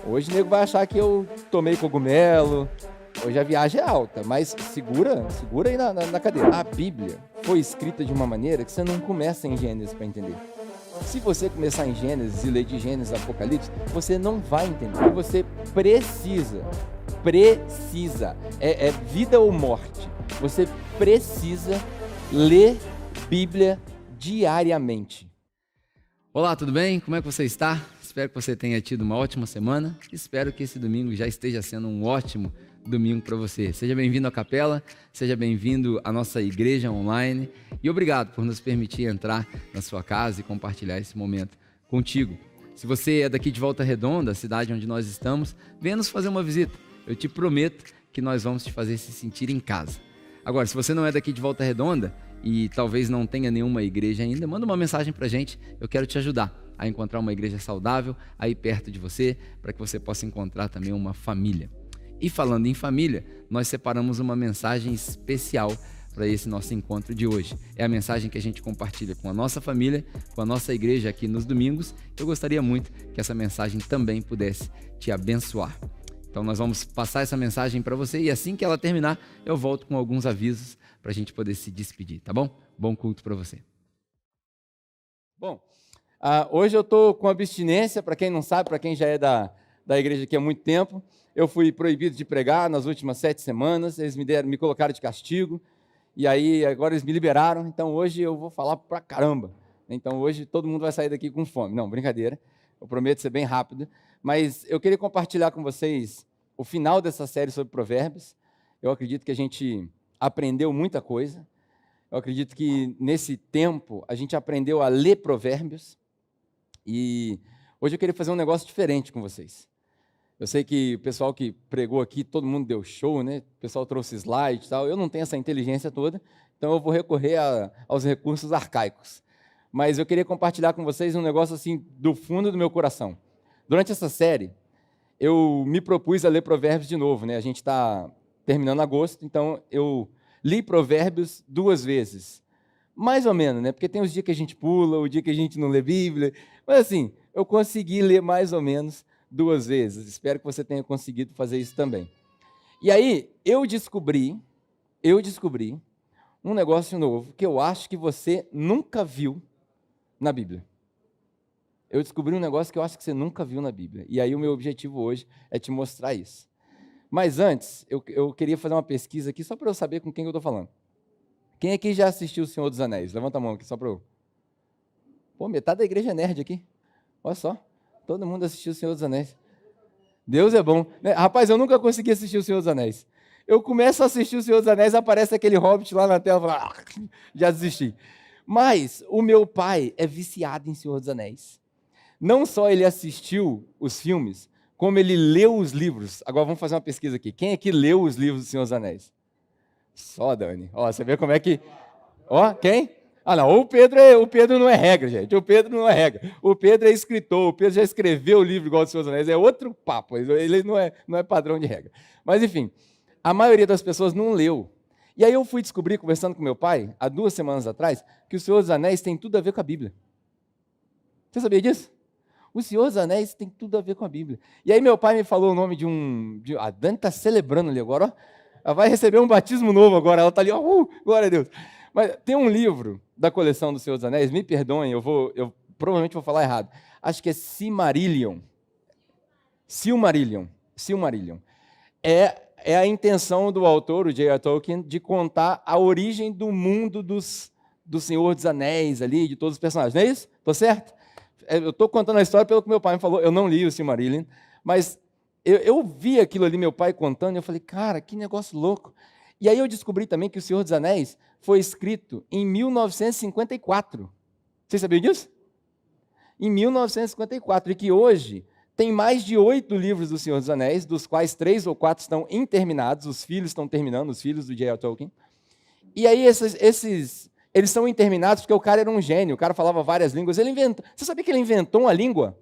Hoje o nego vai achar que eu tomei cogumelo. Hoje a viagem é alta, mas segura aí na cadeira. A Bíblia foi escrita de uma maneira que você não começa em Gênesis para entender. Se você começar em Gênesis e ler de Gênesis a Apocalipse, você não vai entender. Você precisa, é vida ou morte. Você precisa ler Bíblia diariamente. Olá, tudo bem? Como é que você está? Espero que você tenha tido uma ótima semana. Espero que esse domingo já esteja sendo um ótimo domingo para você. Seja bem-vindo à capela, seja bem-vindo à nossa igreja online e obrigado por nos permitir entrar na sua casa e compartilhar esse momento contigo. Se você é daqui de Volta Redonda, a cidade onde nós estamos, venha nos fazer uma visita. Eu te prometo que nós vamos te fazer se sentir em casa. Agora, se você não é daqui de Volta Redonda e talvez não tenha nenhuma igreja ainda, manda uma mensagem para a gente. Eu quero te ajudar a encontrar uma igreja saudável aí perto de você, para que você possa encontrar também uma família. E falando em família, nós separamos uma mensagem especial para esse nosso encontro de hoje. É a mensagem que a gente compartilha com a nossa família, com a nossa igreja aqui nos domingos. Eu gostaria muito que essa mensagem também pudesse te abençoar. Então nós vamos passar essa mensagem para você e assim que ela terminar, eu volto com alguns avisos para a gente poder se despedir, tá bom? Bom culto para você. Bom, hoje eu estou com abstinência, para quem não sabe, para quem já é da igreja aqui há muito tempo. Eu fui proibido de pregar nas últimas 7 semanas, eles me colocaram de castigo, e aí agora eles me liberaram, então hoje eu vou falar pra caramba. Então hoje todo mundo vai sair daqui com fome. Não, brincadeira, eu prometo ser bem rápido, mas eu queria compartilhar com vocês o final dessa série sobre provérbios. Eu acredito que a gente aprendeu muita coisa, eu acredito que nesse tempo a gente aprendeu a ler provérbios, e hoje eu queria fazer um negócio diferente com vocês. Eu sei que o pessoal que pregou aqui, todo mundo deu show, né? O pessoal trouxe slide e tal. Eu não tenho essa inteligência toda, então eu vou recorrer aos recursos arcaicos. Mas eu queria compartilhar com vocês um negócio assim do fundo do meu coração. Durante essa série, eu me propus a ler Provérbios de novo, né? A gente está terminando agosto, então eu li Provérbios 2 vezes. Mais ou menos, né? Porque tem os dias que a gente pula, o dia que a gente não lê Bíblia. Mas assim, eu consegui ler mais ou menos 2 vezes. Espero que você tenha conseguido fazer isso também. E aí, eu descobri um negócio novo que eu acho que você nunca viu na Bíblia. Eu descobri um negócio que eu acho que você nunca viu na Bíblia. E aí o meu objetivo hoje é te mostrar isso. Mas antes, eu queria fazer uma pesquisa aqui só para eu saber com quem eu estou falando. Quem aqui já assistiu O Senhor dos Anéis? Levanta a mão aqui só para eu... Pô, metade da igreja é nerd aqui. Olha só. Todo mundo assistiu O Senhor dos Anéis. Deus é bom. Rapaz, eu nunca consegui assistir O Senhor dos Anéis. Eu começo a assistir O Senhor dos Anéis, aparece aquele hobbit lá na tela, eu falo, já desisti. Mas o meu pai é viciado em Senhor dos Anéis. Não só ele assistiu os filmes, como ele leu os livros. Agora vamos fazer uma pesquisa aqui. Quem é que leu os livros do Senhor dos Anéis? Só, Dani. Ó, você vê como é que... Ó, quem? Ah, não, o Pedro não é regra, gente. O Pedro não é regra. O Pedro é escritor, o Pedro já escreveu o livro igual dos Senhor dos Anéis, é outro papo, ele não é padrão de regra. Mas, enfim, a maioria das pessoas não leu. E aí eu fui descobrir, conversando com meu pai, há 2 semanas atrás, que o Senhor dos Anéis tem tudo a ver com a Bíblia. Você sabia disso? O Senhor dos Anéis tem tudo a ver com a Bíblia. E aí meu pai me falou o nome a Dani está celebrando ali agora, ó. Ela vai receber um batismo novo agora, ela está ali, ó, glória a Deus. Mas tem um livro da coleção do Senhor dos Anéis, me perdoem, eu provavelmente vou falar errado. Acho que é Silmarillion. É a intenção do autor, o J.R. Tolkien, de contar a origem do mundo do Senhor dos Anéis ali, de todos os personagens. Não é isso? Estou certo? Eu estou contando a história pelo que meu pai me falou. Eu não li o Silmarillion, mas eu vi aquilo ali, meu pai contando, e eu falei, cara, que negócio louco. E aí eu descobri também que o Senhor dos Anéis foi escrito em 1954. Vocês sabiam disso? Em 1954. E que hoje tem mais de 8 livros do Senhor dos Anéis, dos quais 3 ou 4 estão interminados, os filhos estão terminando, os filhos do J.R. Tolkien. E aí eles são interminados porque o cara era um gênio, o cara falava várias línguas. Você sabia que ele inventou uma língua?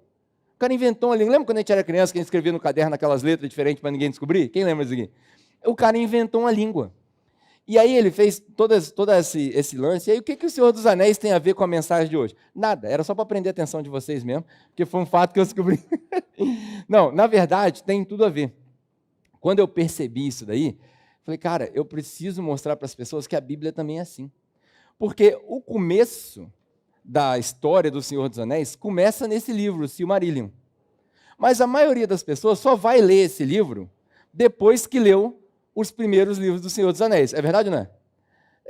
O cara inventou uma língua. Lembra quando a gente era criança, que a gente escrevia no caderno aquelas letras diferentes para ninguém descobrir? Quem lembra disso aqui? O cara inventou uma língua. E aí ele fez todo esse lance. E aí o que o Senhor dos Anéis tem a ver com a mensagem de hoje? Nada, era só para prender a atenção de vocês mesmo, porque foi um fato que eu descobri. Não, na verdade, tem tudo a ver. Quando eu percebi isso daí, falei, cara, eu preciso mostrar para as pessoas que a Bíblia também é assim. Porque o começo da história do Senhor dos Anéis começa nesse livro, Silmarillion. Mas a maioria das pessoas só vai ler esse livro depois que leu os primeiros livros do Senhor dos Anéis. É verdade ou não é?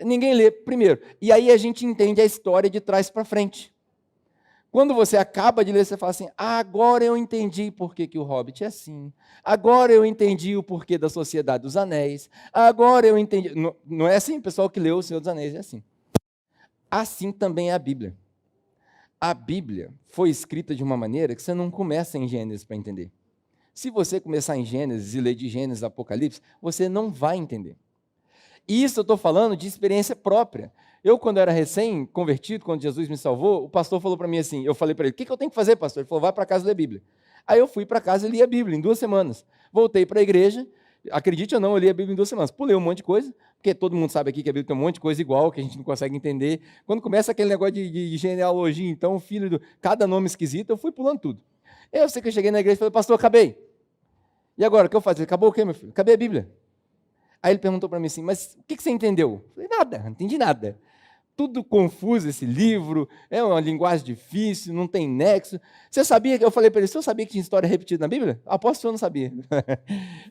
Ninguém lê primeiro. E aí a gente entende a história de trás para frente. Quando você acaba de ler, você fala assim, agora eu entendi por que o Hobbit é assim. Agora eu entendi o porquê da Sociedade dos Anéis. Agora eu entendi. Não é assim, o pessoal que leu o Senhor dos Anéis é assim. Assim também é a Bíblia. A Bíblia foi escrita de uma maneira que você não começa em Gênesis para entender. Se você começar em Gênesis e ler de Gênesis a Apocalipse, você não vai entender. E isso eu estou falando de experiência própria. Eu, quando era recém-convertido, quando Jesus me salvou, o pastor falou para mim assim, eu falei para ele, o que eu tenho que fazer, pastor? Ele falou, vai para casa e lê a Bíblia. Aí eu fui para casa e li a Bíblia em 2 semanas. Voltei para a igreja, acredite ou não, eu li a Bíblia em 2 semanas. Pulei um monte de coisa, porque todo mundo sabe aqui que a Bíblia tem um monte de coisa igual, que a gente não consegue entender. Quando começa aquele negócio de genealogia, então, cada nome esquisito, eu fui pulando tudo. Eu sei que eu cheguei na igreja e falei, pastor, acabei. E agora, o que eu faço? Acabou o quê, meu filho? Acabei a Bíblia. Aí ele perguntou para mim assim, mas o que você entendeu? Eu falei, nada, não entendi nada. Tudo confuso esse livro, é uma linguagem difícil, não tem nexo. Você sabia que eu falei para ele, você sabia que tinha história repetida na Bíblia? Aposto que o senhor não sabia.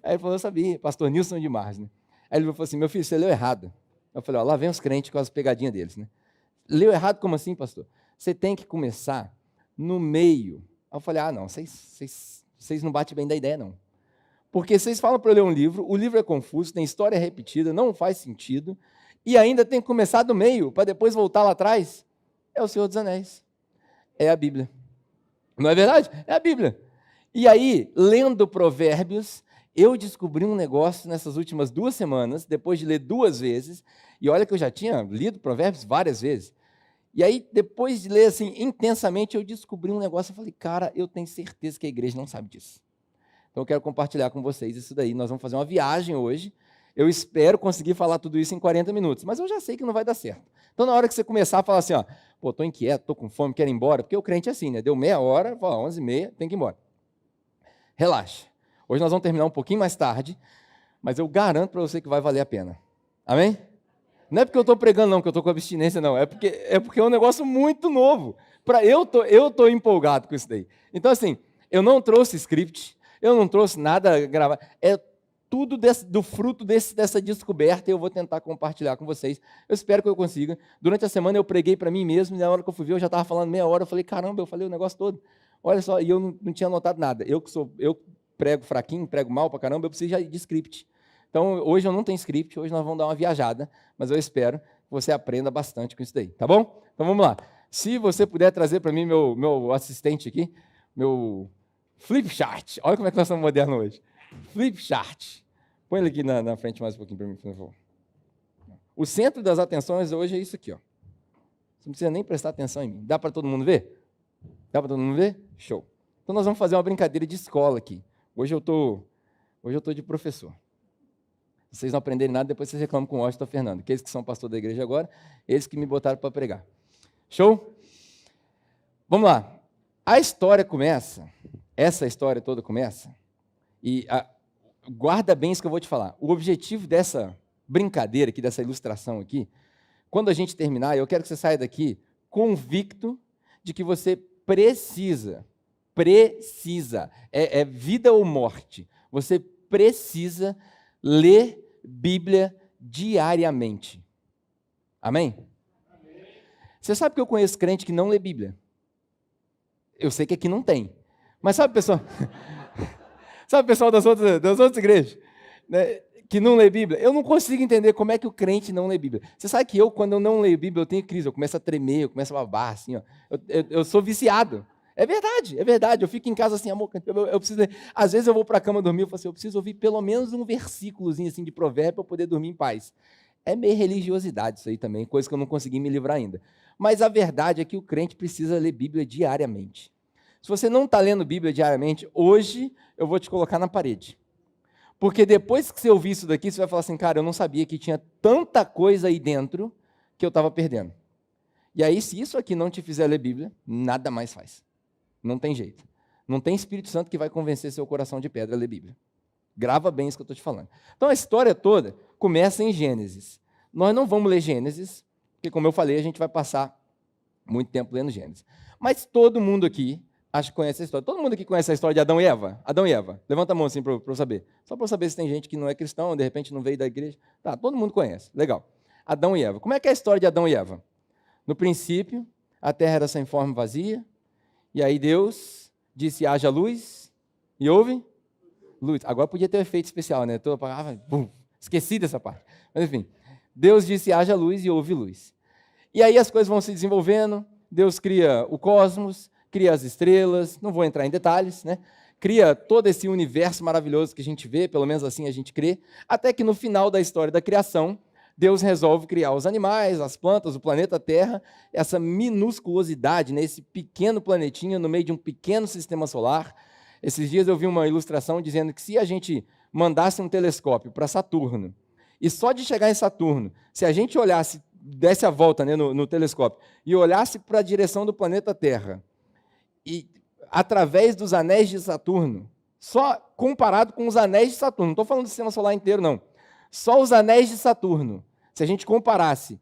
Aí ele falou, eu sabia, pastor Nilson de Mars, né? Aí ele falou assim, meu filho, você leu errado. Eu falei, ó, lá vem os crentes com as pegadinhas deles, né? Leu errado como assim, pastor? Você tem que começar no meio. Aí eu falei, não, vocês não batem bem da ideia, não. Porque vocês falam para eu ler um livro, o livro é confuso, tem história repetida, não faz sentido, e ainda tem que começar do meio, para depois voltar lá atrás. É o Senhor dos Anéis. É a Bíblia. Não é verdade? É a Bíblia. E aí, lendo Provérbios, eu descobri um negócio nessas últimas 2 semanas, depois de ler 2 vezes, e olha que eu já tinha lido Provérbios várias vezes. E aí, depois de ler assim intensamente, eu descobri um negócio, eu falei, cara, eu tenho certeza que a igreja não sabe disso. Então eu quero compartilhar com vocês isso daí. Nós vamos fazer uma viagem hoje. Eu espero conseguir falar tudo isso em 40 minutos, mas eu já sei que não vai dar certo. Então na hora que você começar a falar assim, pô, estou inquieto, estou com fome, quero ir embora, porque o crente é assim, né? Deu meia hora, 11h30, tem que ir embora. Relaxa. Hoje nós vamos terminar um pouquinho mais tarde, mas eu garanto para você que vai valer a pena. Amém? Não é porque eu estou pregando não, que eu estou com abstinência não, é porque é um negócio muito novo. Eu tô empolgado com isso daí. Então assim, eu não trouxe script, eu não trouxe nada gravado, é tudo do fruto dessa descoberta e eu vou tentar compartilhar com vocês. Eu espero que eu consiga. Durante a semana eu preguei para mim mesmo e na hora que eu fui ver eu já estava falando meia hora, eu falei, caramba, eu falei o negócio todo. Olha só, e eu não tinha anotado nada. Eu prego fraquinho, prego mal para caramba, eu preciso já de script. Então hoje eu não tenho script, hoje nós vamos dar uma viajada, mas eu espero que você aprenda bastante com isso daí, tá bom? Então vamos lá. Se você puder trazer para mim meu assistente aqui, meu flip chart. Olha como é que nós somos modernos hoje. Flip chart. Põe ele aqui na frente mais um pouquinho para mim, por favor. O centro das atenções hoje é isso aqui. Ó. Você não precisa nem prestar atenção em mim. Dá para todo mundo ver? Dá para todo mundo ver? Show. Então nós vamos fazer uma brincadeira de escola aqui. Hoje eu tô de professor. Se vocês não aprenderem nada, depois vocês reclamam com o Washington Fernando. Aqueles que são pastor da igreja agora, eles que me botaram para pregar. Show? Vamos lá. A história começa, essa história toda começa, e guarda bem isso que eu vou te falar. O objetivo dessa brincadeira aqui, dessa ilustração aqui, quando a gente terminar, eu quero que você saia daqui convicto de que você precisa, é vida ou morte, você precisa ler Bíblia diariamente. Amém? Amém? Você sabe que eu conheço crente que não lê Bíblia? Eu sei que aqui não tem. Mas sabe, pessoal, das outras igrejas, né, que não lê Bíblia? Eu não consigo entender como é que o crente não lê Bíblia. Você sabe que quando eu não leio Bíblia, eu tenho crise, eu começo a tremer, eu começo a babar, assim, ó. Eu sou viciado. É verdade. Eu fico em casa assim, amor, eu preciso ler. Às vezes eu vou para a cama dormir, eu falo assim, eu preciso ouvir pelo menos um versículozinho assim de provérbio para eu poder dormir em paz. É meio religiosidade isso aí também, coisa que eu não consegui me livrar ainda. Mas a verdade é que o crente precisa ler Bíblia diariamente. Se você não está lendo Bíblia diariamente, hoje eu vou te colocar na parede. Porque depois que você ouvir isso daqui, você vai falar assim, cara, eu não sabia que tinha tanta coisa aí dentro que eu estava perdendo. E aí, se isso aqui não te fizer ler Bíblia, nada mais faz. Não tem jeito. Não tem Espírito Santo que vai convencer seu coração de pedra a ler Bíblia. Grava bem isso que eu estou te falando. Então, a história toda começa em Gênesis. Nós não vamos ler Gênesis, porque, como eu falei, a gente vai passar muito tempo lendo Gênesis. Mas todo mundo aqui, acho que conhece a história. Todo mundo aqui conhece a história de Adão e Eva? Adão e Eva. Levanta a mão assim para eu saber. Só para eu saber se tem gente que não é cristão, de repente não veio da igreja. Tá, todo mundo conhece. Legal. Adão e Eva. Como é que é a história de Adão e Eva? No princípio, a terra era sem forma e vazia, e aí Deus disse, haja luz, e houve luz. Agora podia ter um efeito especial, né? Esqueci dessa parte. Mas enfim, Deus disse, haja luz, e houve luz. E aí as coisas vão se desenvolvendo, Deus cria o cosmos, cria as estrelas, não vou entrar em detalhes, né? Cria todo esse universo maravilhoso que a gente vê, pelo menos assim a gente crê, até que no final da história da criação, Deus resolve criar os animais, as plantas, o planeta Terra, essa minusculosidade, né, esse pequeno planetinha no meio de um pequeno sistema solar. Esses dias eu vi uma ilustração dizendo que se a gente mandasse um telescópio para Saturno, e só de chegar em Saturno, se a gente olhasse, desse a volta, né, no telescópio, e olhasse para a direção do planeta Terra, e através dos anéis de Saturno, só comparado com os anéis de Saturno, não estou falando do sistema solar inteiro, não. Só os anéis de Saturno, se a gente comparasse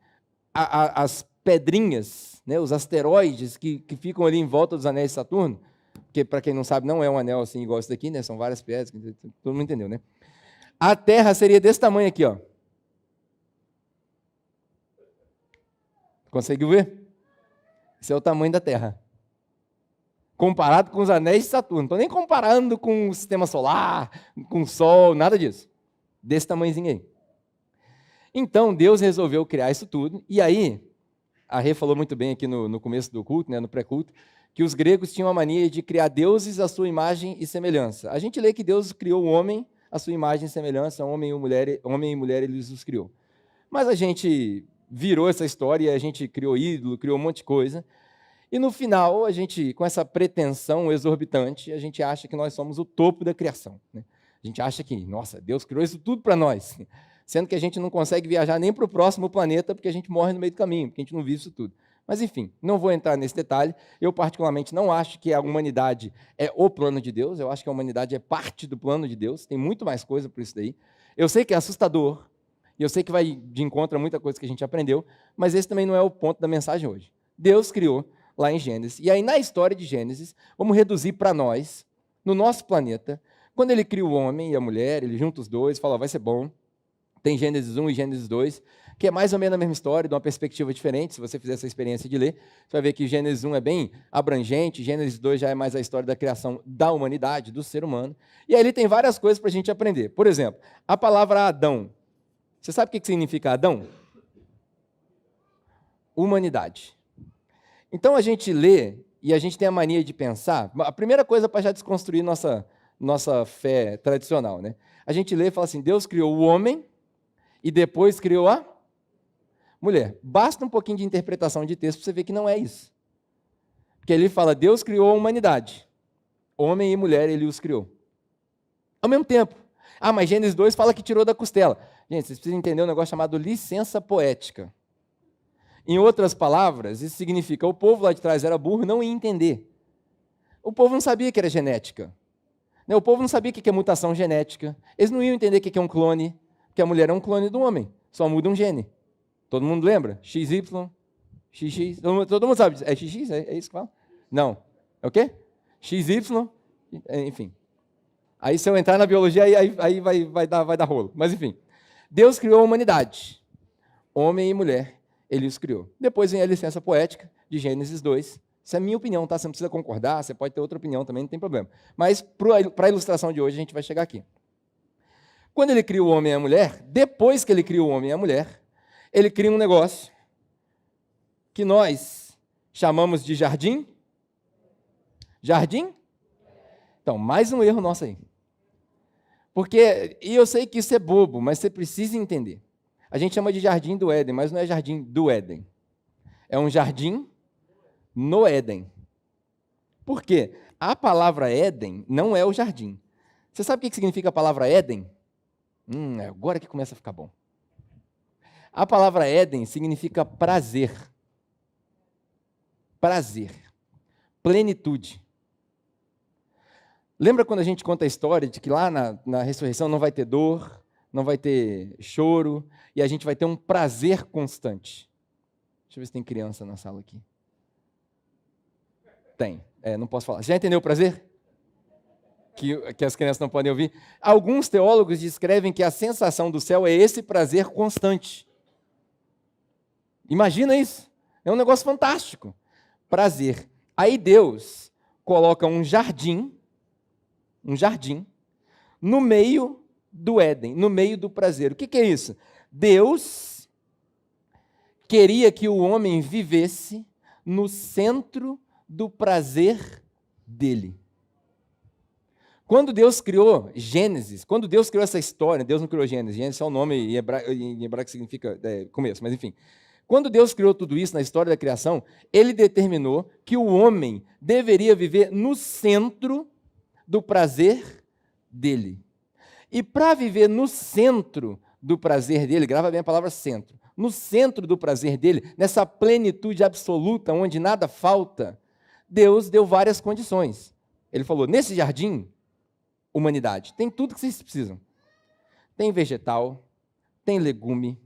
as pedrinhas, né, os asteroides que ficam ali em volta dos anéis de Saturno, porque, para quem não sabe, não é um anel assim igual esse daqui, né, são várias pedras, todo mundo entendeu, né? A Terra seria desse tamanho aqui, ó. Conseguiu ver? Esse é o tamanho da Terra. Comparado com os anéis de Saturno. Não estou nem comparando com o sistema solar, com o Sol, nada disso. Desse tamanhozinho aí. Então, Deus resolveu criar isso tudo, e aí, a Rê falou muito bem aqui no começo do culto, né, no pré-culto, que os gregos tinham a mania de criar deuses à sua imagem e semelhança. A gente lê que Deus criou o homem à sua imagem e semelhança, homem e mulher ele os criou. Mas a gente virou essa história, a gente criou ídolo, criou um monte de coisa, e no final, a gente, com essa pretensão exorbitante, a gente acha que nós somos o topo da criação, né? A gente acha que, nossa, Deus criou isso tudo para nós, sendo que a gente não consegue viajar nem para o próximo planeta porque a gente morre no meio do caminho, porque a gente não vive isso tudo. Mas, enfim, não vou entrar nesse detalhe. Eu, particularmente, não acho que a humanidade é o plano de Deus. Eu acho que a humanidade é parte do plano de Deus. Tem muito mais coisa por isso daí. Eu sei que é assustador, e eu sei que vai de encontro a muita coisa que a gente aprendeu, mas esse também não é o ponto da mensagem hoje. Deus criou lá em Gênesis. E aí, na história de Gênesis, vamos reduzir para nós, no nosso planeta. Quando ele cria o homem e a mulher, ele junta os dois, fala, vai ser bom. Tem Gênesis 1 e Gênesis 2, que é mais ou menos a mesma história, de uma perspectiva diferente. Se você fizer essa experiência de ler, você vai ver que Gênesis 1 é bem abrangente, Gênesis 2 já é mais a história da criação da humanidade, do ser humano. E aí ele tem várias coisas para a gente aprender. Por exemplo, a palavra Adão. Você sabe o que significa Adão? Humanidade. Então a gente lê e a gente tem a mania de pensar. A primeira coisa para já desconstruir nossa fé tradicional, né? A gente lê e fala assim, Deus criou o homem e depois criou a mulher. Basta um pouquinho de interpretação de texto para você ver que não é isso. Porque ele fala, Deus criou a humanidade. Homem e mulher, ele os criou. Ao mesmo tempo. Ah, mas Gênesis 2 fala que tirou da costela. Gente, vocês precisam entender um negócio chamado licença poética. Em outras palavras, isso significa o povo lá de trás era burro e não ia entender. O povo não sabia que era genética. O povo não sabia o que é mutação genética. Eles não iam entender o que é um clone, porque a mulher é um clone do homem, só muda um gene. Todo mundo lembra? XY, XX, todo mundo sabe. É XX? É isso que fala? Não. É o quê? XY, enfim. Aí se eu entrar na biologia, aí vai dar rolo. Mas enfim. Deus criou a humanidade. Homem e mulher, ele os criou. Depois vem a licença poética de Gênesis 2. Isso é a minha opinião, tá? Você não precisa concordar, você pode ter outra opinião também, não tem problema. Mas, para a ilustração de hoje, a gente vai chegar aqui. Quando ele cria o homem e a mulher, depois que ele cria o homem e a mulher, ele cria um negócio que nós chamamos de jardim. Jardim? Então, mais um erro nosso aí. Porque, e eu sei que isso é bobo, mas você precisa entender. A gente chama de jardim do Éden, mas não é jardim do Éden. É um jardim no Éden. Por quê? A palavra Éden não é o jardim. Você sabe o que significa a palavra Éden? Agora que começa a ficar bom. A palavra Éden significa prazer. Prazer. Plenitude. Lembra quando a gente conta a história de que lá na ressurreição não vai ter dor, não vai ter choro, e a gente vai ter um prazer constante? Deixa eu ver se tem criança na sala aqui. Tem. Não posso falar. Já entendeu o prazer? Que as crianças não podem ouvir. Alguns teólogos descrevem que a sensação do céu é esse prazer constante. Imagina isso. É um negócio fantástico. Prazer. Aí Deus coloca um jardim no meio do Éden, no meio do prazer. O que é isso? Deus queria que o homem vivesse no centro do prazer dele. Quando Deus criou Gênesis, quando Deus criou essa história, Deus não criou Gênesis, Gênesis é um nome em hebraico significa começo, mas enfim. Quando Deus criou tudo isso na história da criação, Ele determinou que o homem deveria viver no centro do prazer dele. E para viver no centro do prazer dele, grava bem a palavra centro, no centro do prazer dele, nessa plenitude absoluta, onde nada falta, Deus deu várias condições. Ele falou, nesse jardim, humanidade, tem tudo que vocês precisam. Tem vegetal, tem legume,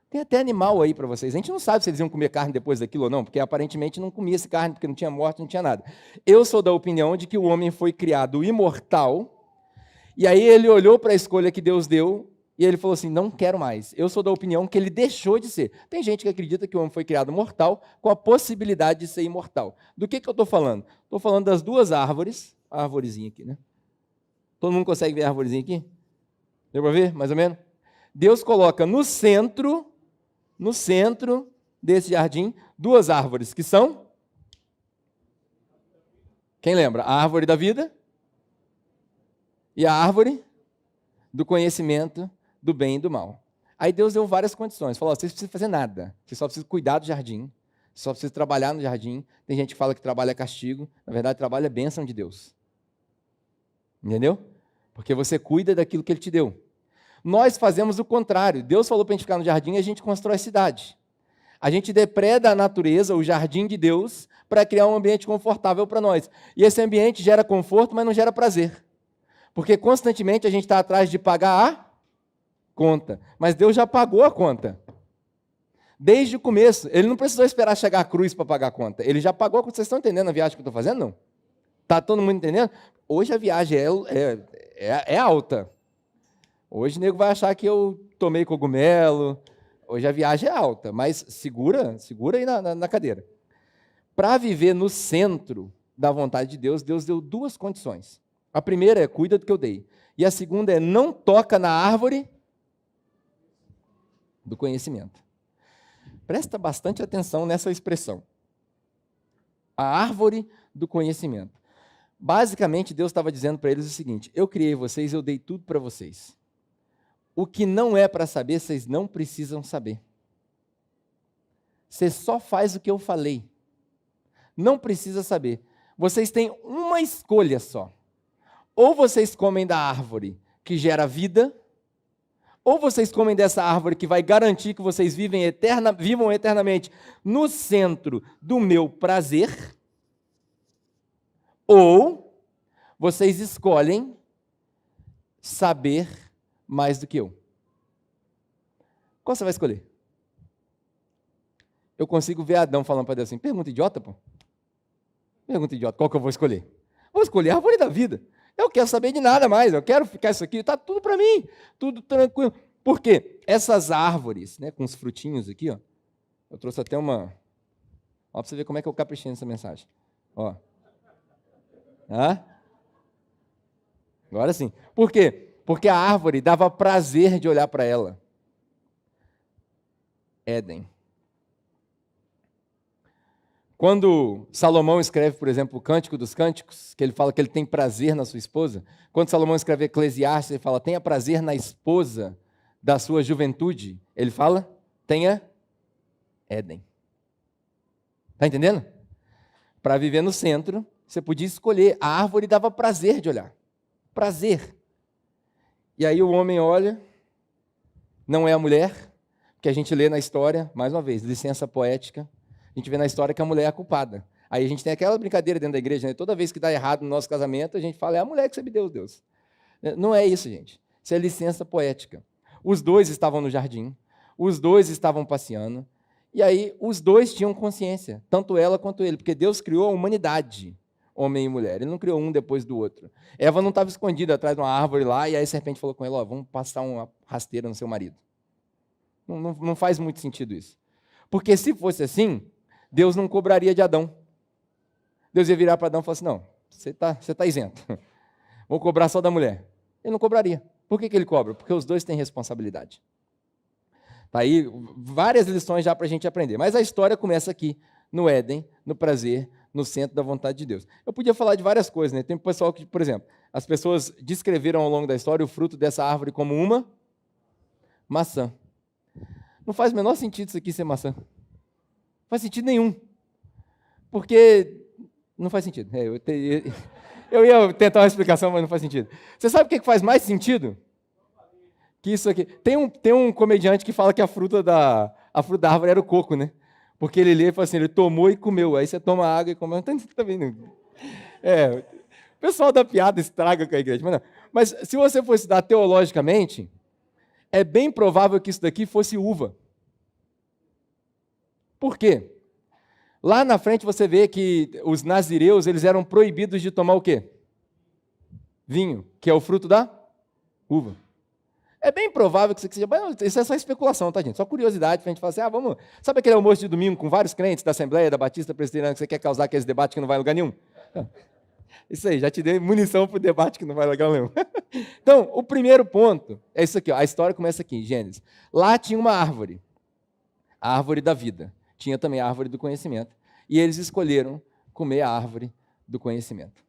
tem até animal aí para vocês. A gente não sabe se eles iam comer carne depois daquilo ou não, porque aparentemente não comia essa carne, porque não tinha morte, não tinha nada. Eu sou da opinião de que o homem foi criado imortal, e aí ele olhou para a escolha que Deus deu, e ele falou assim, não quero mais. Eu sou da opinião que ele deixou de ser. Tem gente que acredita que o homem foi criado mortal, com a possibilidade de ser imortal. Do que eu estou falando? Estou falando das duas árvores, a arvorezinha aqui, né? Todo mundo consegue ver a arvorezinha aqui? Deu para ver, mais ou menos? Deus coloca no centro desse jardim, duas árvores, que são? Quem lembra? A árvore da vida e a árvore do conhecimento do bem e do mal. Aí Deus deu várias condições. Falou, vocês não precisam fazer nada, vocês só precisam cuidar do jardim, só precisam trabalhar no jardim. Tem gente que fala que trabalho é castigo, na verdade trabalho é bênção de Deus. Entendeu? Porque você cuida daquilo que Ele te deu. Nós fazemos o contrário. Deus falou para a gente ficar no jardim e a gente constrói cidade. A gente depreda a natureza, o jardim de Deus, para criar um ambiente confortável para nós. E esse ambiente gera conforto, mas não gera prazer. Porque constantemente a gente está atrás de pagar a conta. Mas Deus já pagou a conta. Desde o começo. Ele não precisou esperar chegar a cruz para pagar a conta. Ele já pagou a conta. Vocês estão entendendo a viagem que eu estou fazendo, não? Está todo mundo entendendo? Hoje a viagem é alta. Hoje o nego vai achar que eu tomei cogumelo. Hoje a viagem é alta, mas segura aí na cadeira. Para viver no centro da vontade de Deus, Deus deu duas condições. A primeira é cuida do que eu dei. E a segunda é não toca na árvore do conhecimento. Presta bastante atenção nessa expressão. A árvore do conhecimento. Basicamente, Deus estava dizendo para eles o seguinte, eu criei vocês, eu dei tudo para vocês. O que não é para saber, vocês não precisam saber. Você só faz o que eu falei. Não precisa saber. Vocês têm uma escolha só. Ou vocês comem da árvore que gera vida, ou vocês comem dessa árvore que vai garantir que vocês vivam eternamente no centro do meu prazer, ou vocês escolhem saber mais do que eu. Qual você vai escolher? Eu consigo ver Adão falando para Deus assim, pergunta idiota, pô. Pergunta idiota, qual que eu vou escolher? Vou escolher a árvore da vida. Eu quero saber de nada mais, eu quero ficar isso aqui, está tudo para mim, tudo tranquilo. Por quê? Essas árvores, né, com os frutinhos aqui, ó, eu trouxe até uma... Ó, para você ver como é que eu caprichei nessa mensagem. Ó. Agora sim. Por quê? Porque a árvore dava prazer de olhar para ela. Éden. Quando Salomão escreve, por exemplo, o Cântico dos Cânticos, que ele fala que ele tem prazer na sua esposa, quando Salomão escreve Eclesiastes, ele fala, tenha prazer na esposa da sua juventude, ele fala, tenha Éden. Está entendendo? Para viver no centro, você podia escolher, a árvore dava prazer de olhar. Prazer. E aí o homem olha, não é a mulher, que a gente lê na história, mais uma vez, licença poética, a gente vê na história que a mulher é a culpada. Aí a gente tem aquela brincadeira dentro da igreja, né? Toda vez que dá errado no nosso casamento, a gente fala, é a mulher que você me deu, Deus. Não é isso, gente. Isso é licença poética. Os dois estavam no jardim, os dois estavam passeando, e aí os dois tinham consciência, tanto ela quanto ele, porque Deus criou a humanidade, homem e mulher. Ele não criou um depois do outro. Eva não estava escondida atrás de uma árvore lá, e aí a serpente falou com ele, vamos passar uma rasteira no seu marido. Não faz muito sentido isso. Porque se fosse assim, Deus não cobraria de Adão. Deus ia virar para Adão e falar assim, não, você tá isento. Vou cobrar só da mulher. Ele não cobraria. Por que ele cobra? Porque os dois têm responsabilidade. Tá aí várias lições já para a gente aprender. Mas a história começa aqui, no Éden, no prazer, no centro da vontade de Deus. Eu podia falar de várias coisas, né? Tem um pessoal que, por exemplo, as pessoas descreveram ao longo da história o fruto dessa árvore como uma maçã. Não faz o menor sentido isso aqui ser maçã. Não faz sentido nenhum. Porque não faz sentido. Eu ia tentar uma explicação, mas não faz sentido. Você sabe o que faz mais sentido? Que isso aqui. Tem um comediante que fala que a fruta da árvore era o coco, né? Porque ele lê e fala assim, ele tomou e comeu. Aí você toma água e come. Também não. O pessoal da piada estraga com a igreja. Mas se você for estudar teologicamente, é bem provável que isso daqui fosse uva. Por quê? Lá na frente você vê que os nazireus, eles eram proibidos de tomar o quê? Vinho, que é o fruto da uva. É bem provável que isso seja... Isso é só especulação, tá, gente? Só curiosidade para a gente falar assim, vamos... Sabe aquele almoço de domingo com vários crentes da Assembleia, da Batista Presbiteriana, que você quer causar aqueles debates que não vai a lugar nenhum? Isso aí, já te dei munição para o debate que não vai a lugar nenhum. Então, o primeiro ponto é isso aqui, ó, a história começa aqui, em Gênesis. Lá tinha uma árvore, a árvore da vida. Tinha também a árvore do conhecimento. E eles escolheram comer a árvore do conhecimento.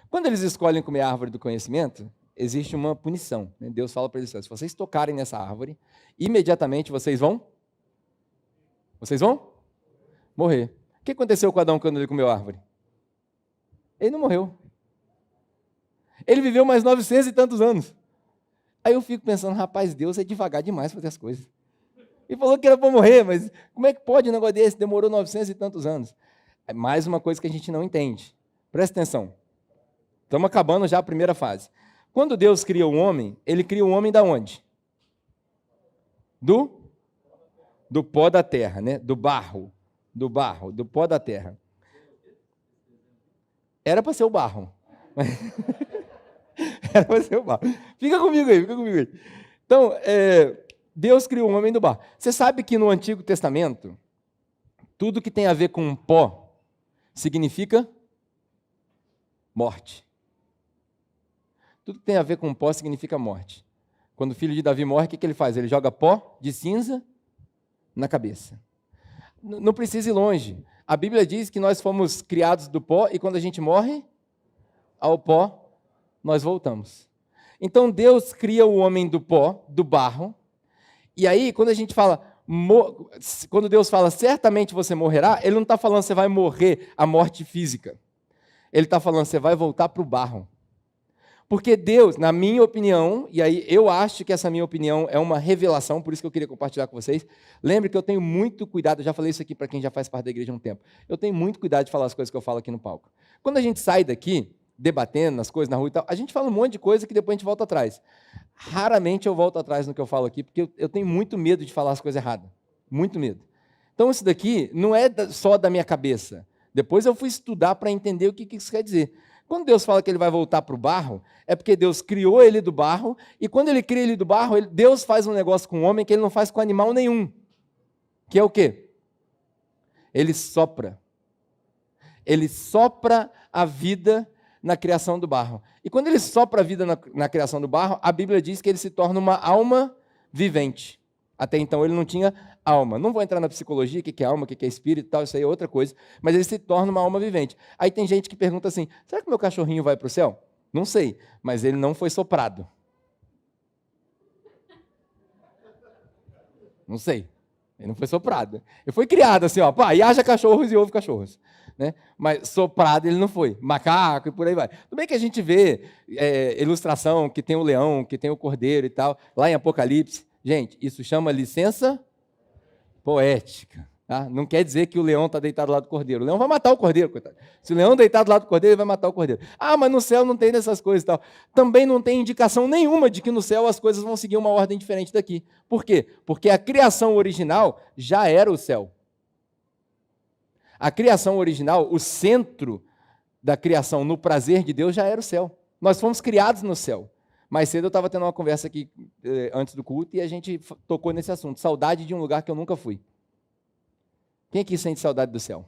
Quando eles escolhem comer a árvore do conhecimento, existe uma punição. Né? Deus fala para eles, se vocês tocarem nessa árvore, imediatamente vocês vão morrer. O que aconteceu com Adão quando ele comeu a árvore? Ele não morreu. Ele viveu mais 900 e tantos anos. Aí eu fico pensando, rapaz, Deus é devagar demais para fazer as coisas. Ele falou que era para morrer, mas como é que pode um negócio desse? Demorou 900 e tantos anos. É mais uma coisa que a gente não entende. Presta atenção. Estamos acabando já a primeira fase. Quando Deus cria o homem, ele cria o homem da onde? Do pó da terra, né? Do barro, do pó da terra. Era para ser o barro. Era para ser o barro. Fica comigo aí. Então, Deus criou o homem do barro. Você sabe que no Antigo Testamento, tudo que tem a ver com pó significa morte. Tudo que tem a ver com pó significa morte. Quando o filho de Davi morre, o que ele faz? Ele joga pó de cinza na cabeça. Não precisa ir longe. A Bíblia diz que nós fomos criados do pó e quando a gente morre, ao pó, nós voltamos. Então Deus cria o homem do pó, do barro, e aí quando a gente fala, quando Deus fala certamente você morrerá, Ele não está falando você vai morrer a morte física. Ele está falando você vai voltar para o barro. Porque Deus, na minha opinião, e aí eu acho que essa minha opinião é uma revelação, por isso que eu queria compartilhar com vocês. Lembre que eu tenho muito cuidado, eu já falei isso aqui para quem já faz parte da igreja há um tempo. Eu tenho muito cuidado de falar as coisas que eu falo aqui no palco. Quando a gente sai daqui, debatendo as coisas na rua e tal, a gente fala um monte de coisa que depois a gente volta atrás. Raramente eu volto atrás no que eu falo aqui, porque eu tenho muito medo de falar as coisas erradas. Muito medo. Então isso daqui não é só da minha cabeça. Depois eu fui estudar para entender o que isso quer dizer. Quando Deus fala que ele vai voltar para o barro, é porque Deus criou ele do barro, e quando ele cria ele do barro, Deus faz um negócio com o homem que ele não faz com animal nenhum. Que é o quê? Ele sopra. Ele sopra a vida na criação do barro. E quando ele sopra a vida na criação do barro, a Bíblia diz que ele se torna uma alma vivente. Até então ele não tinha alma. Não vou entrar na psicologia, o que é alma, o que é espírito e tal, isso aí é outra coisa, mas ele se torna uma alma vivente. Aí tem gente que pergunta assim, será que meu cachorrinho vai para o céu? Não sei, mas ele não foi soprado. Não sei, ele não foi soprado. Ele foi criado assim, pá, e haja cachorros e ouve cachorros. Né? Mas soprado ele não foi, macaco e por aí vai. Tudo bem que a gente vê ilustração que tem o leão, que tem o cordeiro e tal, lá em Apocalipse, Gente, isso chama licença poética. Tá? Não quer dizer que o leão está deitado lá do cordeiro. O leão vai matar o cordeiro, coitado. Se o leão deitar do lado do cordeiro, ele vai matar o cordeiro. Ah, mas no céu não tem dessas coisas e tal. Também não tem indicação nenhuma de que no céu as coisas vão seguir uma ordem diferente daqui. Por quê? Porque a criação original já era o céu. A criação original, o centro da criação no prazer de Deus já era o céu. Nós fomos criados no céu. Mais cedo eu estava tendo uma conversa aqui antes do culto e a gente tocou nesse assunto. Saudade de um lugar que eu nunca fui. Quem aqui sente saudade do céu?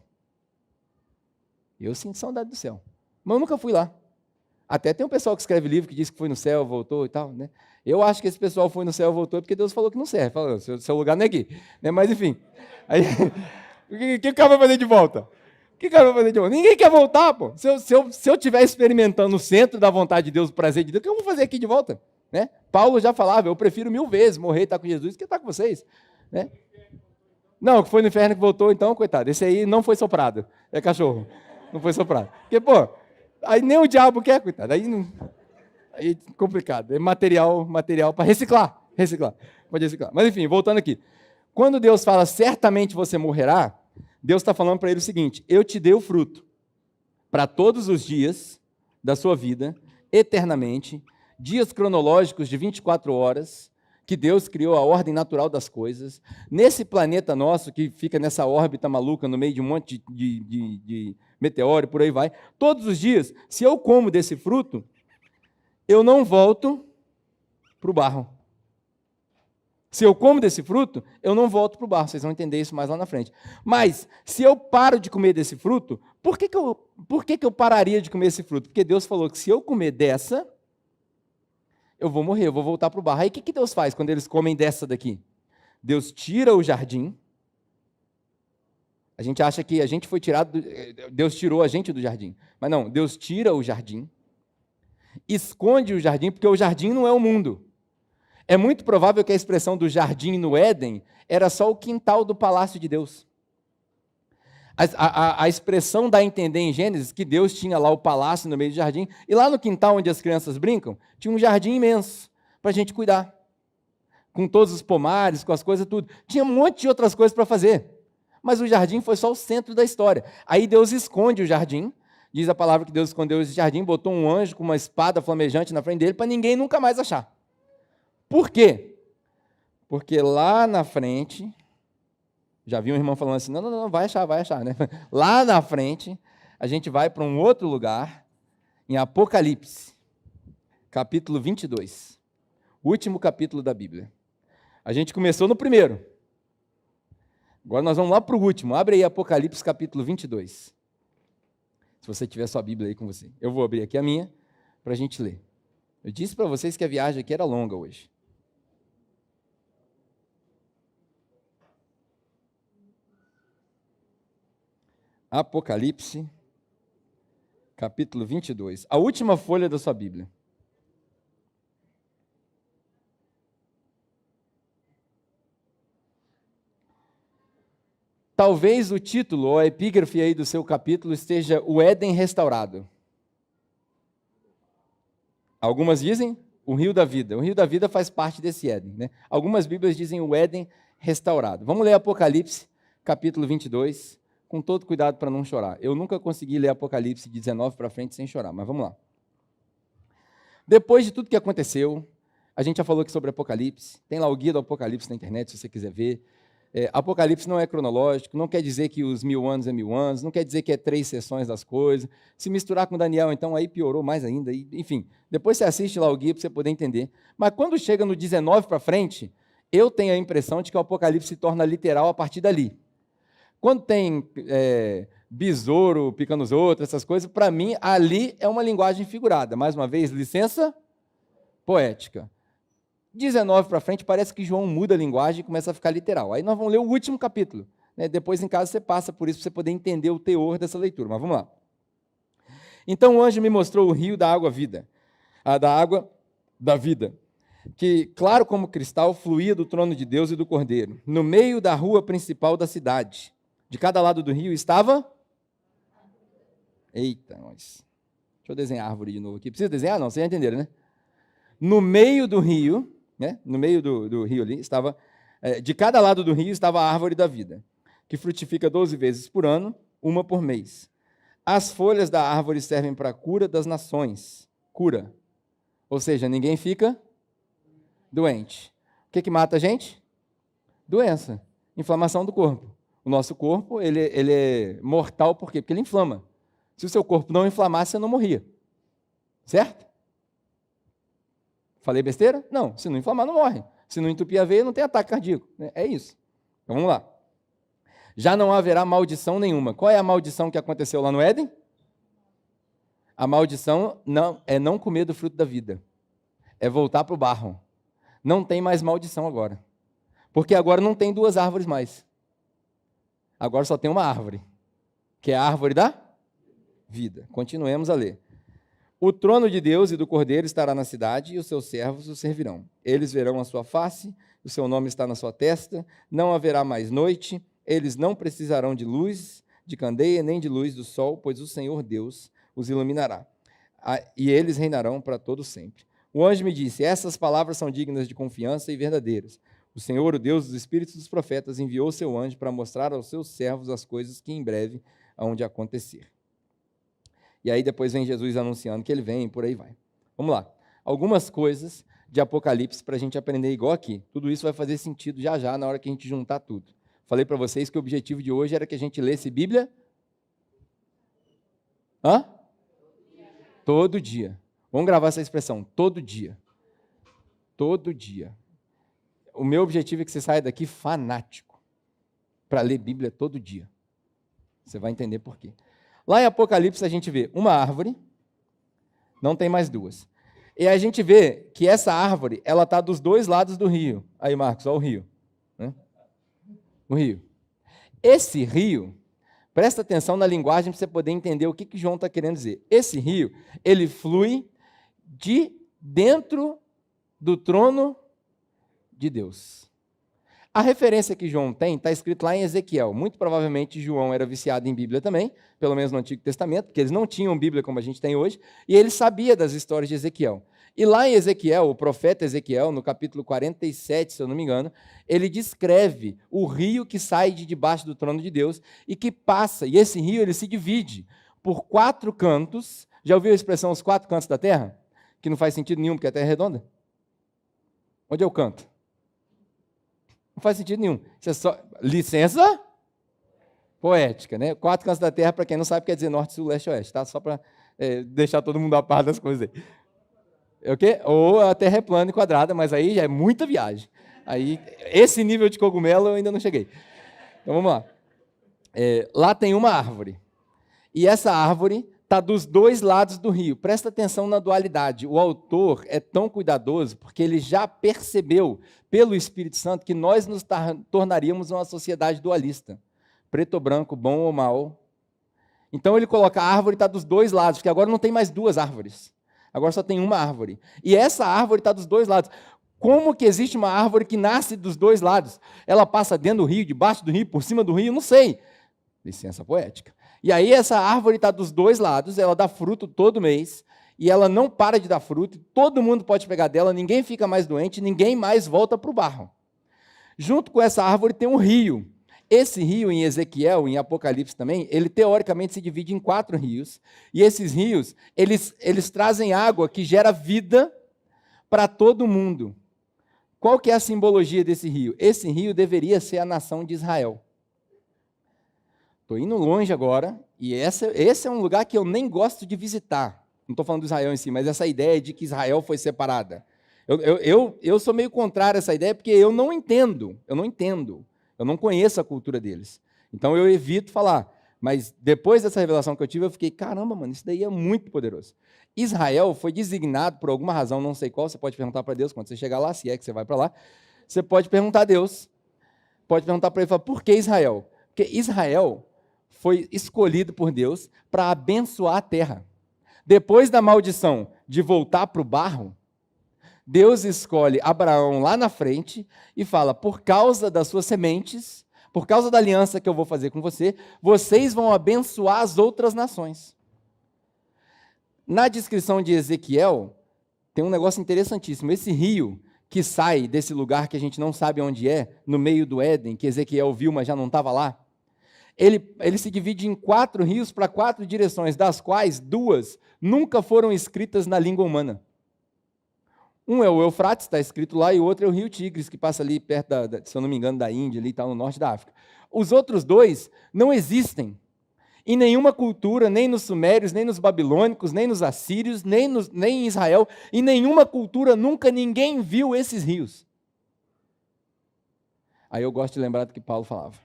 Eu sinto saudade do céu. Mas eu nunca fui lá. Até tem um pessoal que escreve livro que diz que foi no céu, voltou e tal, né? Eu acho que esse pessoal foi no céu e voltou porque Deus falou que não serve. Falou, seu lugar não é aqui. Né? Mas enfim. Aí, o que o cara vai fazer de volta? O que o cara vai fazer de volta? Ninguém quer voltar, pô. Se eu estiver experimentando o centro da vontade de Deus, o prazer de Deus, o que eu vou fazer aqui de volta? Né? Paulo já falava, eu prefiro 1000 vezes morrer e estar com Jesus do que estar com vocês. Né? Não, que foi no inferno que voltou, então, coitado. Esse aí não foi soprado. É cachorro. Não foi soprado. Porque, pô, aí nem o diabo quer, coitado. Aí é complicado. É material para reciclar. Pode reciclar. Mas, enfim, voltando aqui. Quando Deus fala, certamente você morrerá, Deus está falando para ele o seguinte, eu te dei o fruto para todos os dias da sua vida, eternamente, dias cronológicos de 24 horas, que Deus criou a ordem natural das coisas, nesse planeta nosso, que fica nessa órbita maluca, no meio de um monte de meteoro, por aí vai, todos os dias, se eu como desse fruto, eu não volto para o barro. Se eu como desse fruto, eu não volto para o barro. Vocês vão entender isso mais lá na frente. Mas, se eu paro de comer desse fruto, por que eu pararia de comer esse fruto? Porque Deus falou que se eu comer dessa, eu vou morrer, eu vou voltar para o barro. Aí o que Deus faz quando eles comem dessa daqui? Deus tira o jardim. A gente acha que a gente foi tirado, Deus tirou a gente do jardim. Mas não, Deus tira o jardim, esconde o jardim, porque o jardim não é o mundo. É muito provável que a expressão do jardim no Éden era só o quintal do palácio de Deus. A expressão dá a entender em Gênesis que Deus tinha lá o palácio no meio do jardim, e lá no quintal onde as crianças brincam, tinha um jardim imenso para a gente cuidar. Com todos os pomares, com as coisas, tudo. Tinha um monte de outras coisas para fazer. Mas o jardim foi só o centro da história. Aí Deus esconde o jardim, diz a palavra que Deus escondeu esse jardim, botou um anjo com uma espada flamejante na frente dele para ninguém nunca mais achar. Por quê? Porque lá na frente, já vi um irmão falando assim, não, vai achar, né? Lá na frente, a gente vai para um outro lugar, em Apocalipse, capítulo 22, último capítulo da Bíblia. A gente começou no primeiro, agora nós vamos lá para o último, abre aí Apocalipse, capítulo 22. Se você tiver sua Bíblia aí com você. Eu vou abrir aqui a minha, para a gente ler. Eu disse para vocês que a viagem aqui era longa hoje. Apocalipse, capítulo 22, a última folha da sua Bíblia. Talvez o título ou a epígrafe aí do seu capítulo esteja o Éden restaurado. Algumas dizem o Rio da Vida. O Rio da Vida faz parte desse Éden, né? Algumas Bíblias dizem o Éden restaurado. Vamos ler Apocalipse, capítulo 22, com todo cuidado para não chorar. Eu nunca consegui ler Apocalipse de 19 para frente sem chorar, mas vamos lá. Depois de tudo que aconteceu, a gente já falou aqui sobre Apocalipse, tem lá o guia do Apocalipse na internet, se você quiser ver. Apocalipse não é cronológico, não quer dizer que os 1000 anos é 1000 anos, não quer dizer que é 3 sessões das coisas. Se misturar com Daniel, então, aí piorou mais ainda. Enfim, depois você assiste lá o guia para você poder entender. Mas quando chega no 19 para frente, eu tenho a impressão de que o Apocalipse se torna literal a partir dali. Quando tem besouro picando os outros, essas coisas, para mim, ali é uma linguagem figurada. Mais uma vez, licença poética. 19 para frente, parece que João muda a linguagem e começa a ficar literal. Aí nós vamos ler o último capítulo. Né? Depois, em casa, você passa por isso para você poder entender o teor dessa leitura. Mas vamos lá. Então o anjo me mostrou o rio da água da vida, que, claro como cristal, fluía do trono de Deus e do Cordeiro. No meio da rua principal da cidade. De cada lado do rio estava... Eita, nós. Deixa eu desenhar a árvore de novo aqui. Precisa desenhar? Não, vocês já entenderam, né? No meio do rio né? No meio do rio ali, de cada lado do rio estava a árvore da vida, que frutifica 12 vezes por ano, uma por mês. As folhas da árvore servem para a cura das nações. Cura. Ou seja, ninguém fica doente. O que mata a gente? Doença. Inflamação do corpo. O nosso corpo, ele é mortal por quê? Porque ele inflama. Se o seu corpo não inflamasse, você não morria. Certo? Falei besteira? Não. Se não inflamar, não morre. Se não entupir a veia, não tem ataque cardíaco. É isso. Então, vamos lá. Já não haverá maldição nenhuma. Qual é a maldição que aconteceu lá no Éden? A maldição é não comer do fruto da vida. É voltar para o barro. Não tem mais maldição agora. Porque agora não tem duas árvores mais. Agora só tem uma árvore, que é a árvore da vida. Continuemos a ler. O trono de Deus e do Cordeiro estará na cidade, e os seus servos o servirão. Eles verão a sua face, o seu nome está na sua testa, não haverá mais noite, eles não precisarão de luz, de candeia, nem de luz do sol, pois o Senhor Deus os iluminará. E eles reinarão para todo sempre. O anjo me disse, essas palavras são dignas de confiança e verdadeiras. O Senhor, o Deus dos espíritos dos profetas, enviou seu anjo para mostrar aos seus servos as coisas que em breve hão de acontecer. E aí depois vem Jesus anunciando que ele vem e por aí vai. Vamos lá. Algumas coisas de Apocalipse para a gente aprender igual aqui. Tudo isso vai fazer sentido já na hora que a gente juntar tudo. Falei para vocês que o objetivo de hoje era que a gente lesse Bíblia. Hã? Todo dia. Vamos gravar essa expressão, todo dia. Todo dia. O meu objetivo é que você saia daqui fanático para ler Bíblia todo dia. Você vai entender por quê. Lá em Apocalipse a gente vê uma árvore, não tem mais duas. E a gente vê que essa árvore, ela está dos dois lados do rio. Aí, Marcos, olha o rio. Né? O rio. Esse rio, presta atenção na linguagem para você poder entender o que João está querendo dizer. Esse rio, ele flui de dentro do trono de Deus. A referência que João tem está escrito lá em Ezequiel. Muito provavelmente João era viciado em Bíblia também, pelo menos no Antigo Testamento, porque eles não tinham Bíblia como a gente tem hoje, e ele sabia das histórias de Ezequiel. E lá em Ezequiel, o profeta Ezequiel, no capítulo 47, se eu não me engano, ele descreve o rio que sai de debaixo do trono de Deus e que passa, e esse rio ele se divide por 4 cantos. Já ouviu a expressão os 4 cantos da terra? Que não faz sentido nenhum, porque a terra é redonda. Onde é o canto? Não faz sentido nenhum. Isso é só licença poética, né? 4 cantos da terra, para quem não sabe, quer dizer norte, sul, leste e oeste, tá? Só para deixar todo mundo a par das coisas aí. É o quê? Ou a terra é plana e quadrada, mas aí já é muita viagem. Aí, esse nível de cogumelo eu ainda não cheguei. Então vamos lá. Lá tem uma árvore. E essa árvore está dos dois lados do rio. Presta atenção na dualidade. O autor é tão cuidadoso porque ele já percebeu, pelo Espírito Santo, que nós nos tornaríamos uma sociedade dualista. Preto ou branco, bom ou mal. Então ele coloca a árvore está dos dois lados, porque agora não tem mais 2 árvores. Agora só tem uma árvore. E essa árvore está dos dois lados. Como que existe uma árvore que nasce dos dois lados? Ela passa dentro do rio, debaixo do rio, por cima do rio? Não sei. Licença poética. E aí essa árvore está dos dois lados, ela dá fruto todo mês, e ela não para de dar fruto, todo mundo pode pegar dela, ninguém fica mais doente, ninguém mais volta para o barro. Junto com essa árvore tem um rio. Esse rio em Ezequiel, em Apocalipse também, ele teoricamente se divide em 4 rios, e esses rios, eles trazem água que gera vida para todo mundo. Qual que é a simbologia desse rio? Esse rio deveria ser a nação de Israel. Estou indo longe agora, e esse é um lugar que eu nem gosto de visitar. Não estou falando do Israel em si, mas essa ideia de que Israel foi separada. Eu sou meio contrário a essa ideia, porque eu não entendo, eu não conheço a cultura deles. Então eu evito falar. Mas depois dessa revelação que eu tive, eu fiquei, caramba, mano, isso daí é muito poderoso. Israel foi designado por alguma razão, não sei qual, você pode perguntar para Deus quando você chegar lá, se é que você vai para lá, você pode perguntar a Deus, pode perguntar para ele, falar, por que Israel? Porque Israel foi escolhido por Deus para abençoar a terra. Depois da maldição de voltar para o barro, Deus escolhe Abraão lá na frente e fala, por causa das suas sementes, por causa da aliança que eu vou fazer com você, vocês vão abençoar as outras nações. Na descrição de Ezequiel, tem um negócio interessantíssimo. Esse rio que sai desse lugar que a gente não sabe onde é, no meio do Éden, que Ezequiel viu, mas já não estava lá, ele se divide em 4 rios para 4 direções, das quais 2 nunca foram escritas na língua humana. Um é o Eufrates, está escrito lá, e o outro é o rio Tigres, que passa ali perto, se eu não me engano, da Índia, ali está no norte da África. Os outros 2 não existem em nenhuma cultura, nem nos sumérios, nem nos babilônicos, nem nos assírios, nem em Israel, em nenhuma cultura nunca ninguém viu esses rios. Aí eu gosto de lembrar do que Paulo falava.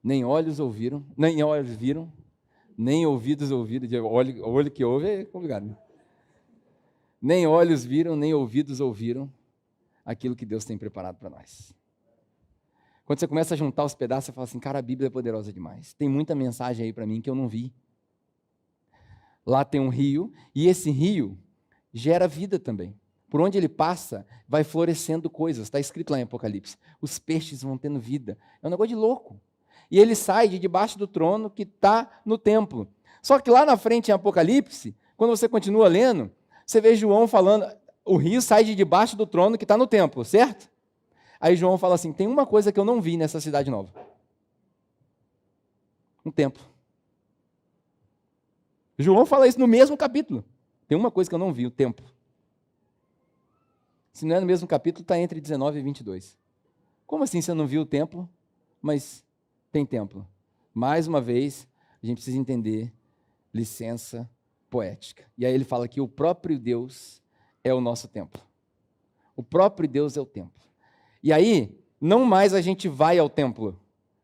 Nem olhos ouviram, nem olhos viram, nem ouvidos ouviram. Olho que ouve é complicado, né? Nem olhos viram, nem ouvidos ouviram aquilo que Deus tem preparado para nós. Quando você começa a juntar os pedaços, você fala assim, cara, a Bíblia é poderosa demais. Tem muita mensagem aí para mim que eu não vi. Lá tem um rio, e esse rio gera vida também. Por onde ele passa, vai florescendo coisas. Está escrito lá em Apocalipse. Os peixes vão tendo vida. É um negócio de louco. E ele sai de debaixo do trono que está no templo. Só que lá na frente em Apocalipse, quando você continua lendo, você vê João falando, o rio sai de debaixo do trono que está no templo, certo? Aí João fala assim, tem uma coisa que eu não vi nessa cidade nova. Um templo. João fala isso no mesmo capítulo. Tem uma coisa que eu não vi, o templo. Se não é no mesmo capítulo, está entre 19 e 22. Como assim você não viu o templo, mas tem templo? Mais uma vez, a gente precisa entender licença poética. E aí ele fala que o próprio Deus é o nosso templo. O próprio Deus é o templo. E aí, não mais a gente vai ao templo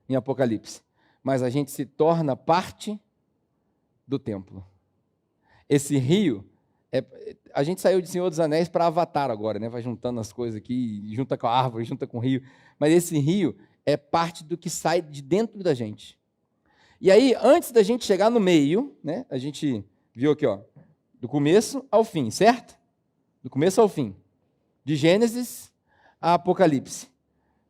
em Apocalipse, mas a gente se torna parte do templo. Esse rio, a gente saiu de Senhor dos Anéis para Avatar agora, né? Vai juntando as coisas aqui, junta com a árvore, junta com o rio. Mas esse rio é parte do que sai de dentro da gente. E aí, antes da gente chegar no meio, né? A gente viu aqui, ó, do começo ao fim, certo? Do começo ao fim. De Gênesis a Apocalipse.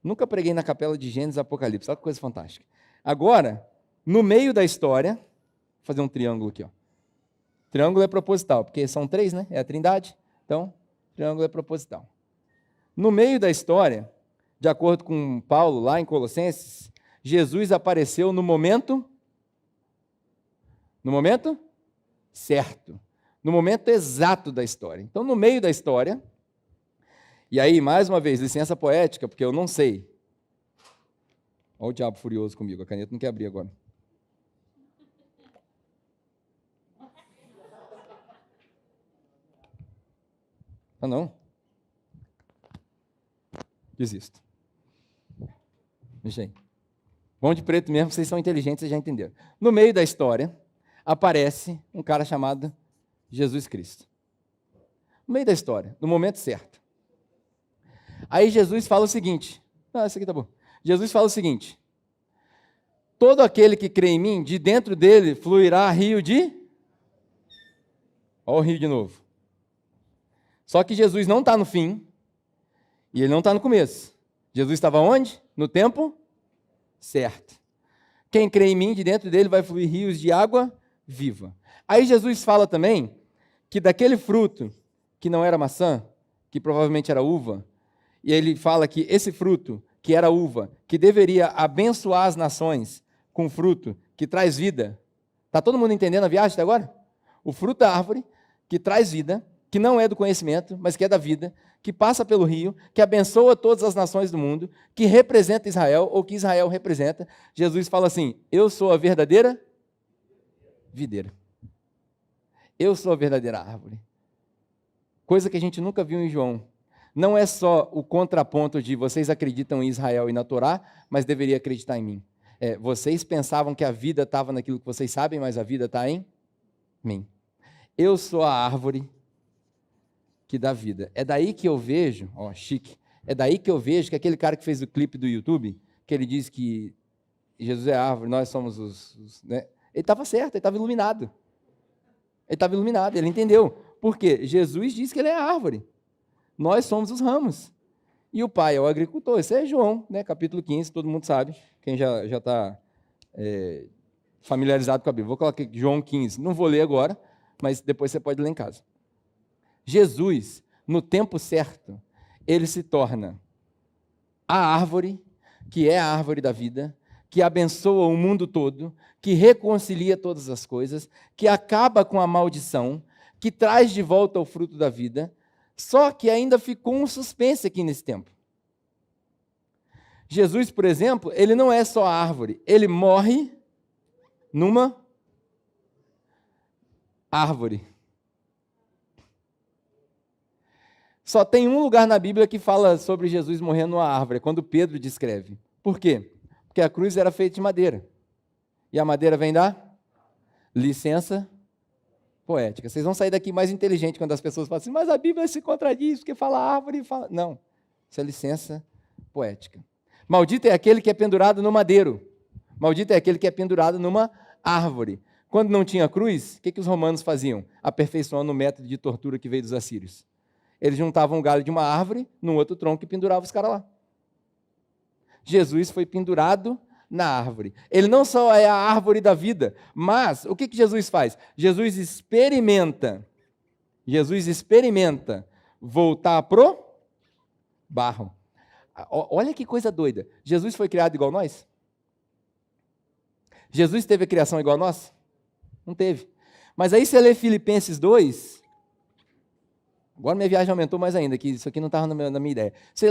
Nunca preguei na capela de Gênesis a Apocalipse. Olha que coisa fantástica. Agora, no meio da história, vou fazer um triângulo aqui, ó. Triângulo é proposital, porque são 3, né? É a trindade. Então, triângulo é proposital. No meio da história, de acordo com Paulo, lá em Colossenses, Jesus apareceu no momento certo. No momento exato da história. Então, no meio da história, e aí, mais uma vez, licença poética, porque eu não sei. Olha o diabo furioso comigo, a caneta não quer abrir agora. Ah, não? Desisto. Deixa aí. Bom de preto mesmo, vocês são inteligentes, vocês já entenderam. No meio da história, aparece um cara chamado Jesus Cristo. No meio da história, no momento certo. Aí Jesus fala o seguinte, esse aqui tá bom. Jesus fala o seguinte, todo aquele que crê em mim, de dentro dele fluirá rio de... Olha o rio de novo. Só que Jesus não está no fim, e ele não está no começo. Jesus estava onde? No tempo certo. Quem crê em mim, de dentro dele vai fluir rios de água viva. Aí Jesus fala também que daquele fruto, que não era maçã, que provavelmente era uva, e ele fala que esse fruto, que era uva, que deveria abençoar as nações com fruto que traz vida. Está todo mundo entendendo a viagem até agora? O fruto da árvore que traz vida, que não é do conhecimento, mas que é da vida, que passa pelo rio, que abençoa todas as nações do mundo, que representa Israel, ou que Israel representa. Jesus fala assim, eu sou a verdadeira videira. Eu sou a verdadeira árvore. Coisa que a gente nunca viu em João. Não é só o contraponto de vocês acreditam em Israel e na Torá, mas deveria acreditar em mim. Vocês pensavam que a vida estava naquilo que vocês sabem, mas a vida está em mim. Eu sou a árvore que dá vida. É daí que eu vejo, ó, chique, é daí que eu vejo que aquele cara que fez o clipe do YouTube, que ele diz que Jesus é a árvore, nós somos né? Ele estava certo, ele estava iluminado. Ele estava iluminado, ele entendeu. Por quê? Jesus diz que ele é a árvore. Nós somos os ramos. E o pai é o agricultor. Esse é João, né? Capítulo 15, todo mundo sabe. Quem já está familiarizado com a Bíblia. Vou colocar aqui João 15. Não vou ler agora, mas depois você pode ler em casa. Jesus, no tempo certo, ele se torna a árvore, que é a árvore da vida, que abençoa o mundo todo, que reconcilia todas as coisas, que acaba com a maldição, que traz de volta o fruto da vida, só que ainda ficou um suspense aqui nesse tempo. Jesus, por exemplo, ele não é só a árvore, ele morre numa árvore. Só tem um lugar na Bíblia que fala sobre Jesus morrendo numa árvore, é quando Pedro descreve. Por quê? Porque a cruz era feita de madeira. E a madeira vem da licença poética. Vocês vão sair daqui mais inteligentes quando as pessoas falam assim, mas a Bíblia se contradiz, porque fala árvore e fala... Não, isso é licença poética. Maldito é aquele que é pendurado no madeiro. Maldito é aquele que é pendurado numa árvore. Quando não tinha cruz, o que os romanos faziam? Aperfeiçoando o método de tortura que veio dos assírios. Eles juntavam um galho de uma árvore num outro tronco e penduravam os caras lá. Jesus foi pendurado na árvore. Ele não só é a árvore da vida, mas o que Jesus faz? Jesus experimenta voltar pro barro. Olha que coisa doida. Jesus foi criado igual nós? Jesus teve a criação igual a nós? Não teve. Mas aí você lê Filipenses 2... Agora minha viagem aumentou mais ainda, que isso aqui não estava na minha ideia. Você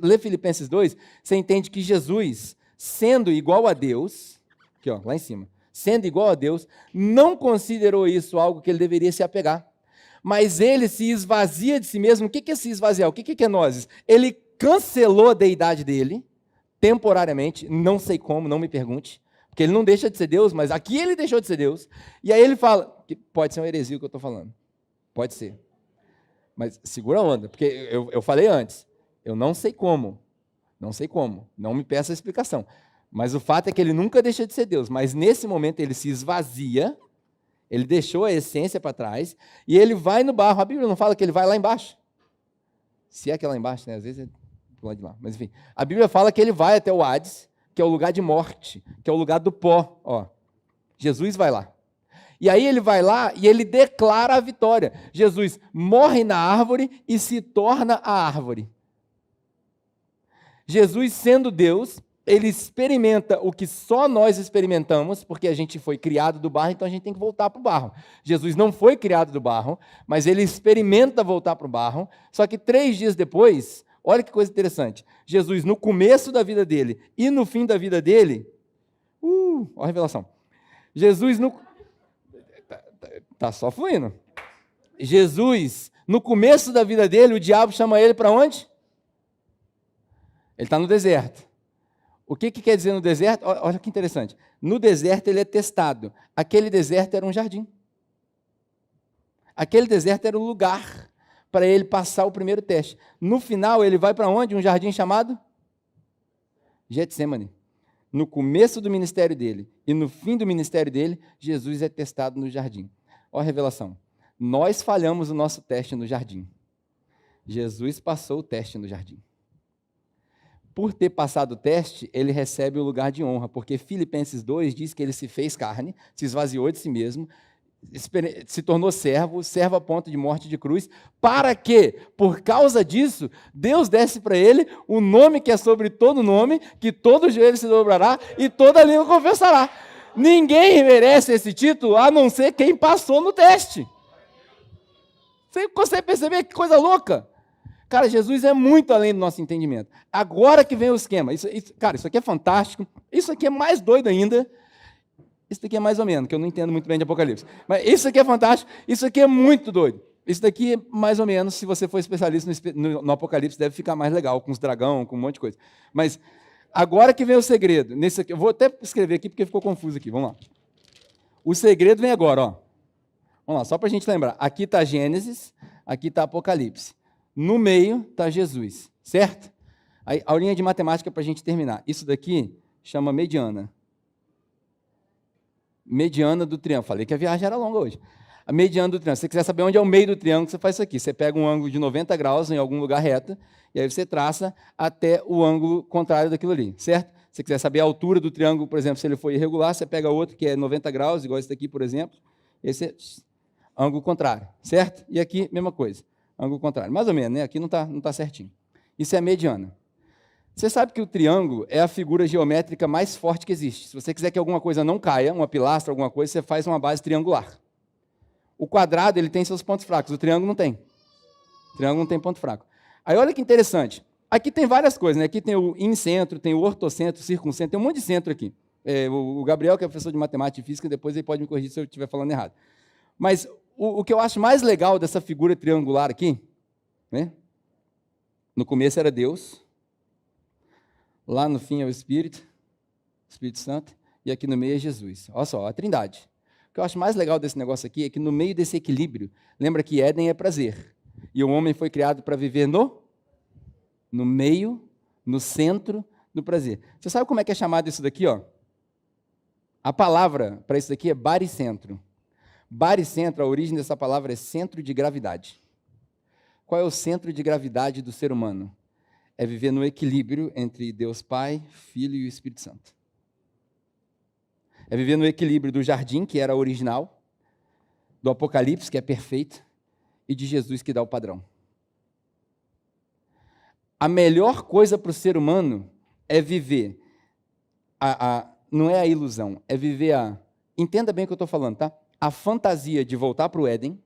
lê Filipenses 2, você entende que Jesus, sendo igual a Deus, aqui ó, lá em cima, sendo igual a Deus, não considerou isso algo que ele deveria se apegar. Mas ele se esvazia de si mesmo. O que é se esvaziar? O que é kenosis? Ele cancelou a deidade dele, temporariamente, não sei como, não me pergunte, porque ele não deixa de ser Deus, mas aqui ele deixou de ser Deus. E aí ele fala, que pode ser uma heresia o que eu estou falando, pode ser. Mas segura a onda, porque eu falei antes, eu não sei como, não me peça a explicação. Mas o fato é que ele nunca deixa de ser Deus, mas nesse momento ele se esvazia, ele deixou a essência para trás, e ele vai no barro. A Bíblia não fala que ele vai lá embaixo? Se é que é lá embaixo, né? Às vezes é do lado de lá, mas enfim. A Bíblia fala que ele vai até o Hades, que é o lugar de morte, que é o lugar do pó. Ó, Jesus vai lá. E aí ele vai lá e ele declara a vitória. Jesus morre na árvore e se torna a árvore. Jesus, sendo Deus, ele experimenta o que só nós experimentamos, porque a gente foi criado do barro, então a gente tem que voltar para o barro. Jesus não foi criado do barro, mas ele experimenta voltar para o barro, só que 3 dias depois, olha que coisa interessante, Jesus no começo da vida dele e no fim da vida dele, olha a revelação, Jesus no... Está só fluindo. Jesus, no começo da vida dele, o diabo chama ele para onde? Ele está no deserto. O que quer dizer no deserto? Olha que interessante. No deserto ele é testado. Aquele deserto era um jardim. Aquele deserto era o lugar para ele passar o primeiro teste. No final ele vai para onde? Um jardim chamado Getsemane. No começo do ministério dele e no fim do ministério dele, Jesus é testado no jardim. Olha a revelação. Nós falhamos o nosso teste no jardim. Jesus passou o teste no jardim. Por ter passado o teste, ele recebe o lugar de honra, porque Filipenses 2 diz que ele se fez carne, se esvaziou de si mesmo, se tornou servo a ponto de morte de cruz, para que, por causa disso, Deus desse para ele o nome que é sobre todo nome, que todo joelho se dobrará e toda língua confessará. Ninguém merece esse título, a não ser quem passou no teste. Você consegue perceber que coisa louca? Cara, Jesus é muito além do nosso entendimento. Agora que vem o esquema. Cara, isso aqui é fantástico. Isso aqui é mais doido ainda. Isso daqui é mais ou menos, que eu não entendo muito bem de Apocalipse. Mas isso aqui é fantástico. Isso aqui é muito doido. Isso daqui, mais ou menos, se você for especialista no Apocalipse, deve ficar mais legal, com os dragão, com um monte de coisa. Mas agora que vem o segredo. Nesse aqui, eu vou até escrever aqui, porque ficou confuso aqui. Vamos lá. O segredo vem agora, ó. Vamos lá, só para a gente lembrar. Aqui está Gênesis, aqui está Apocalipse. No meio está Jesus, certo? Aí, a aulinha de matemática para a gente terminar. Isso daqui chama mediana. Mediana do triângulo. Falei que a viagem era longa hoje. A mediana do triângulo. Se você quiser saber onde é o meio do triângulo, você faz isso aqui. Você pega um ângulo de 90 graus em algum lugar reto, e aí você traça até o ângulo contrário daquilo ali, certo? Se você quiser saber a altura do triângulo, por exemplo, se ele for irregular, você pega outro que é 90 graus, igual esse daqui, por exemplo. Esse é ângulo contrário, certo? E aqui, mesma coisa. ângulo contrário. Mais ou menos, né? Aqui não tá certinho. Isso é a mediana. Você sabe que o triângulo é a figura geométrica mais forte que existe. Se você quiser que alguma coisa não caia, uma pilastra, alguma coisa, você faz uma base triangular. O quadrado, ele tem seus pontos fracos, o triângulo não tem. O triângulo não tem ponto fraco. Aí olha que interessante. Aqui tem várias coisas, né? Aqui tem o incentro, tem o ortocentro, o circuncentro, tem um monte de centro aqui. O Gabriel, que é professor de matemática e física, depois ele pode me corrigir se eu estiver falando errado. Mas o que eu acho mais legal dessa figura triangular aqui, né? No começo era Deus, lá no fim é o Espírito Santo, e aqui no meio é Jesus. Olha só, a Trindade. O que eu acho mais legal desse negócio aqui é que no meio desse equilíbrio, lembra que Éden é prazer, e o homem foi criado para viver no meio, no centro do prazer. Você sabe como é que é chamado isso daqui, ó? A palavra para isso daqui é baricentro. Baricentro, a origem dessa palavra é centro de gravidade. Qual é o centro de gravidade do ser humano? É viver no equilíbrio entre Deus Pai, Filho e o Espírito Santo. É viver no equilíbrio do jardim, que era original, do Apocalipse, que é perfeito, e de Jesus, que dá o padrão. A melhor coisa para o ser humano é viver, não é a ilusão, é viver entenda bem o que eu estou falando, tá? A fantasia de voltar para o Éden,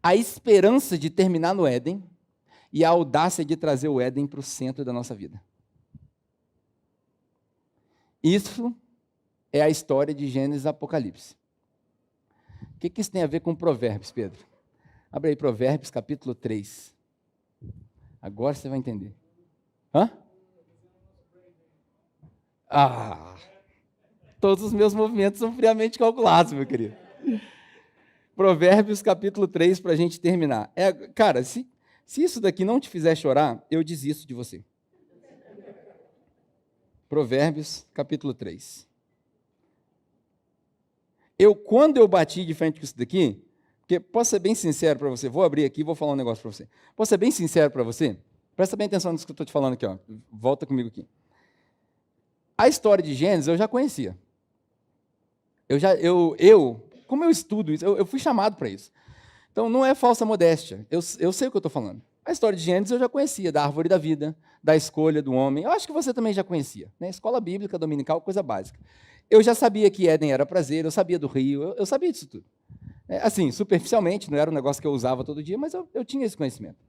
a esperança de terminar no Éden e a audácia de trazer o Éden para o centro da nossa vida. Isso é a história de Gênesis e Apocalipse. O que isso tem a ver com Provérbios, Pedro? Abre aí Provérbios, capítulo 3. Agora você vai entender. Hã? Todos os meus movimentos são friamente calculados, meu querido. Provérbios, capítulo 3, para a gente terminar. Cara, se isso daqui não te fizer chorar, eu desisto de você. Provérbios, capítulo 3. Quando eu bati de frente com isso daqui, porque posso ser bem sincero para você, vou abrir aqui e vou falar um negócio para você. Posso ser bem sincero para você? Presta bem atenção nisso que eu estou te falando aqui, ó. Volta comigo aqui. A história de Gênesis eu já conhecia. Como eu estudo isso, eu fui chamado para isso. Então, não é falsa modéstia. Eu sei o que eu estou falando. A história de Gênesis eu já conhecia, da árvore da vida, da escolha do homem. Eu acho que você também já conhecia. Né? Escola bíblica, dominical, coisa básica. Eu já sabia que Éden era prazer, eu sabia do rio, eu sabia disso tudo. Assim, superficialmente, não era um negócio que eu usava todo dia, mas eu tinha esse conhecimento.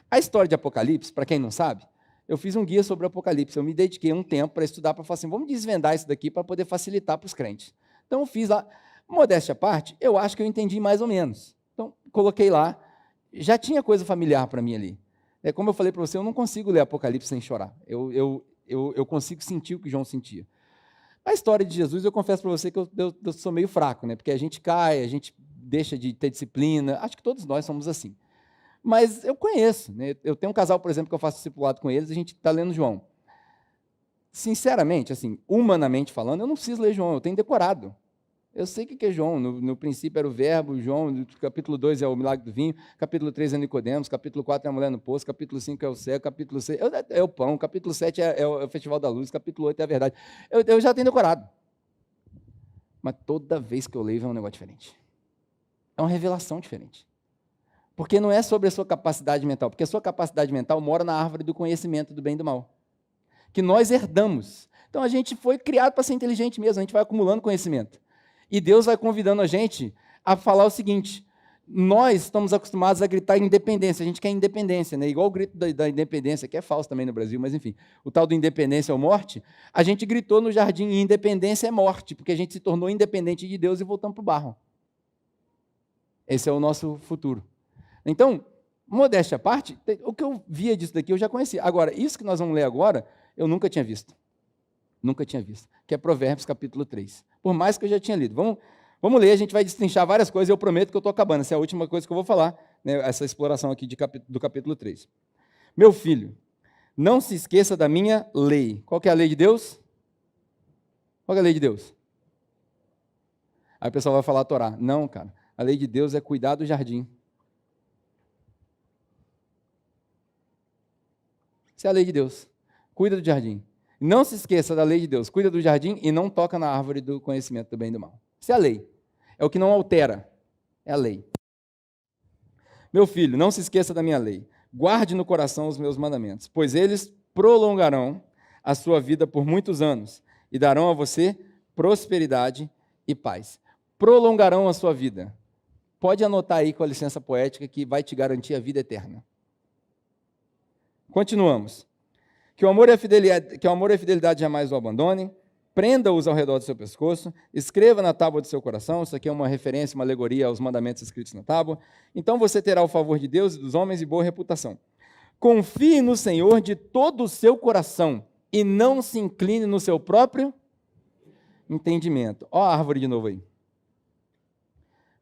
A história de Apocalipse, para quem não sabe, eu fiz um guia sobre o Apocalipse. Eu me dediquei um tempo para estudar, para falar assim, vamos desvendar isso daqui para poder facilitar para os crentes. Então, eu fiz lá. Modéstia à parte, eu acho que eu entendi mais ou menos. Então, coloquei lá. Já tinha coisa familiar para mim ali. Como eu falei para você, eu não consigo ler Apocalipse sem chorar. Eu consigo sentir o que João sentia. A história de Jesus, eu confesso para você que eu sou meio fraco, né? Porque a gente cai, a gente deixa de ter disciplina. Acho que todos nós somos assim. Mas eu conheço. Né? Eu tenho um casal, por exemplo, que eu faço discipulado com eles, a gente está lendo João. Sinceramente, assim, humanamente falando, eu não preciso ler João, eu tenho decorado. Eu sei o que é João. No princípio era o verbo, João, no capítulo 2 é o milagre do vinho, capítulo 3 é Nicodemos, capítulo 4 é a mulher no poço, capítulo 5 é o céu, capítulo 6 é o pão, capítulo 7 é o festival da luz, capítulo 8 é a verdade. Eu já tenho decorado. Mas toda vez que eu leio é um negócio diferente. É uma revelação diferente. Porque não é sobre a sua capacidade mental, porque a sua capacidade mental mora na árvore do conhecimento do bem e do mal, que nós herdamos. Então a gente foi criado para ser inteligente mesmo, a gente vai acumulando conhecimento. E Deus vai convidando a gente a falar o seguinte: nós estamos acostumados a gritar independência, a gente quer independência, né? Igual o grito da independência, que é falso também no Brasil, mas enfim, o tal do independência ou morte, a gente gritou no jardim, independência é morte, porque a gente se tornou independente de Deus e voltamos para o barro. Esse é o nosso futuro. Então, modéstia à parte, o que eu via disso daqui eu já conhecia. Agora, isso que nós vamos ler agora, eu nunca tinha visto. Nunca tinha visto. Que é Provérbios, capítulo 3. Por mais que eu já tinha lido. Vamos ler, a gente vai destrinchar várias coisas, eu prometo que eu estou acabando. Essa é a última coisa que eu vou falar, né, essa exploração aqui do capítulo 3. Meu filho, não se esqueça da minha lei. Qual que é a lei de Deus? Qual que é a lei de Deus? Aí o pessoal vai falar a Torá. Não, cara. A lei de Deus é cuidar do jardim. Essa é a lei de Deus. Cuida do jardim. Não se esqueça da lei de Deus. Cuida do jardim e não toca na árvore do conhecimento do bem e do mal. Isso é a lei. É o que não altera. É a lei. Meu filho, não se esqueça da minha lei. Guarde no coração os meus mandamentos, pois eles prolongarão a sua vida por muitos anos e darão a você prosperidade e paz. Prolongarão a sua vida. Pode anotar aí com a licença poética que vai te garantir a vida eterna. Continuamos. Que o amor e a fidelidade jamais o abandonem. Prenda-os ao redor do seu pescoço, escreva na tábua do seu coração. Isso aqui é uma referência, uma alegoria aos mandamentos escritos na tábua. Então você terá o favor de Deus e dos homens e boa reputação. Confie no Senhor de todo o seu coração e não se incline no seu próprio entendimento. Ó a árvore de novo aí.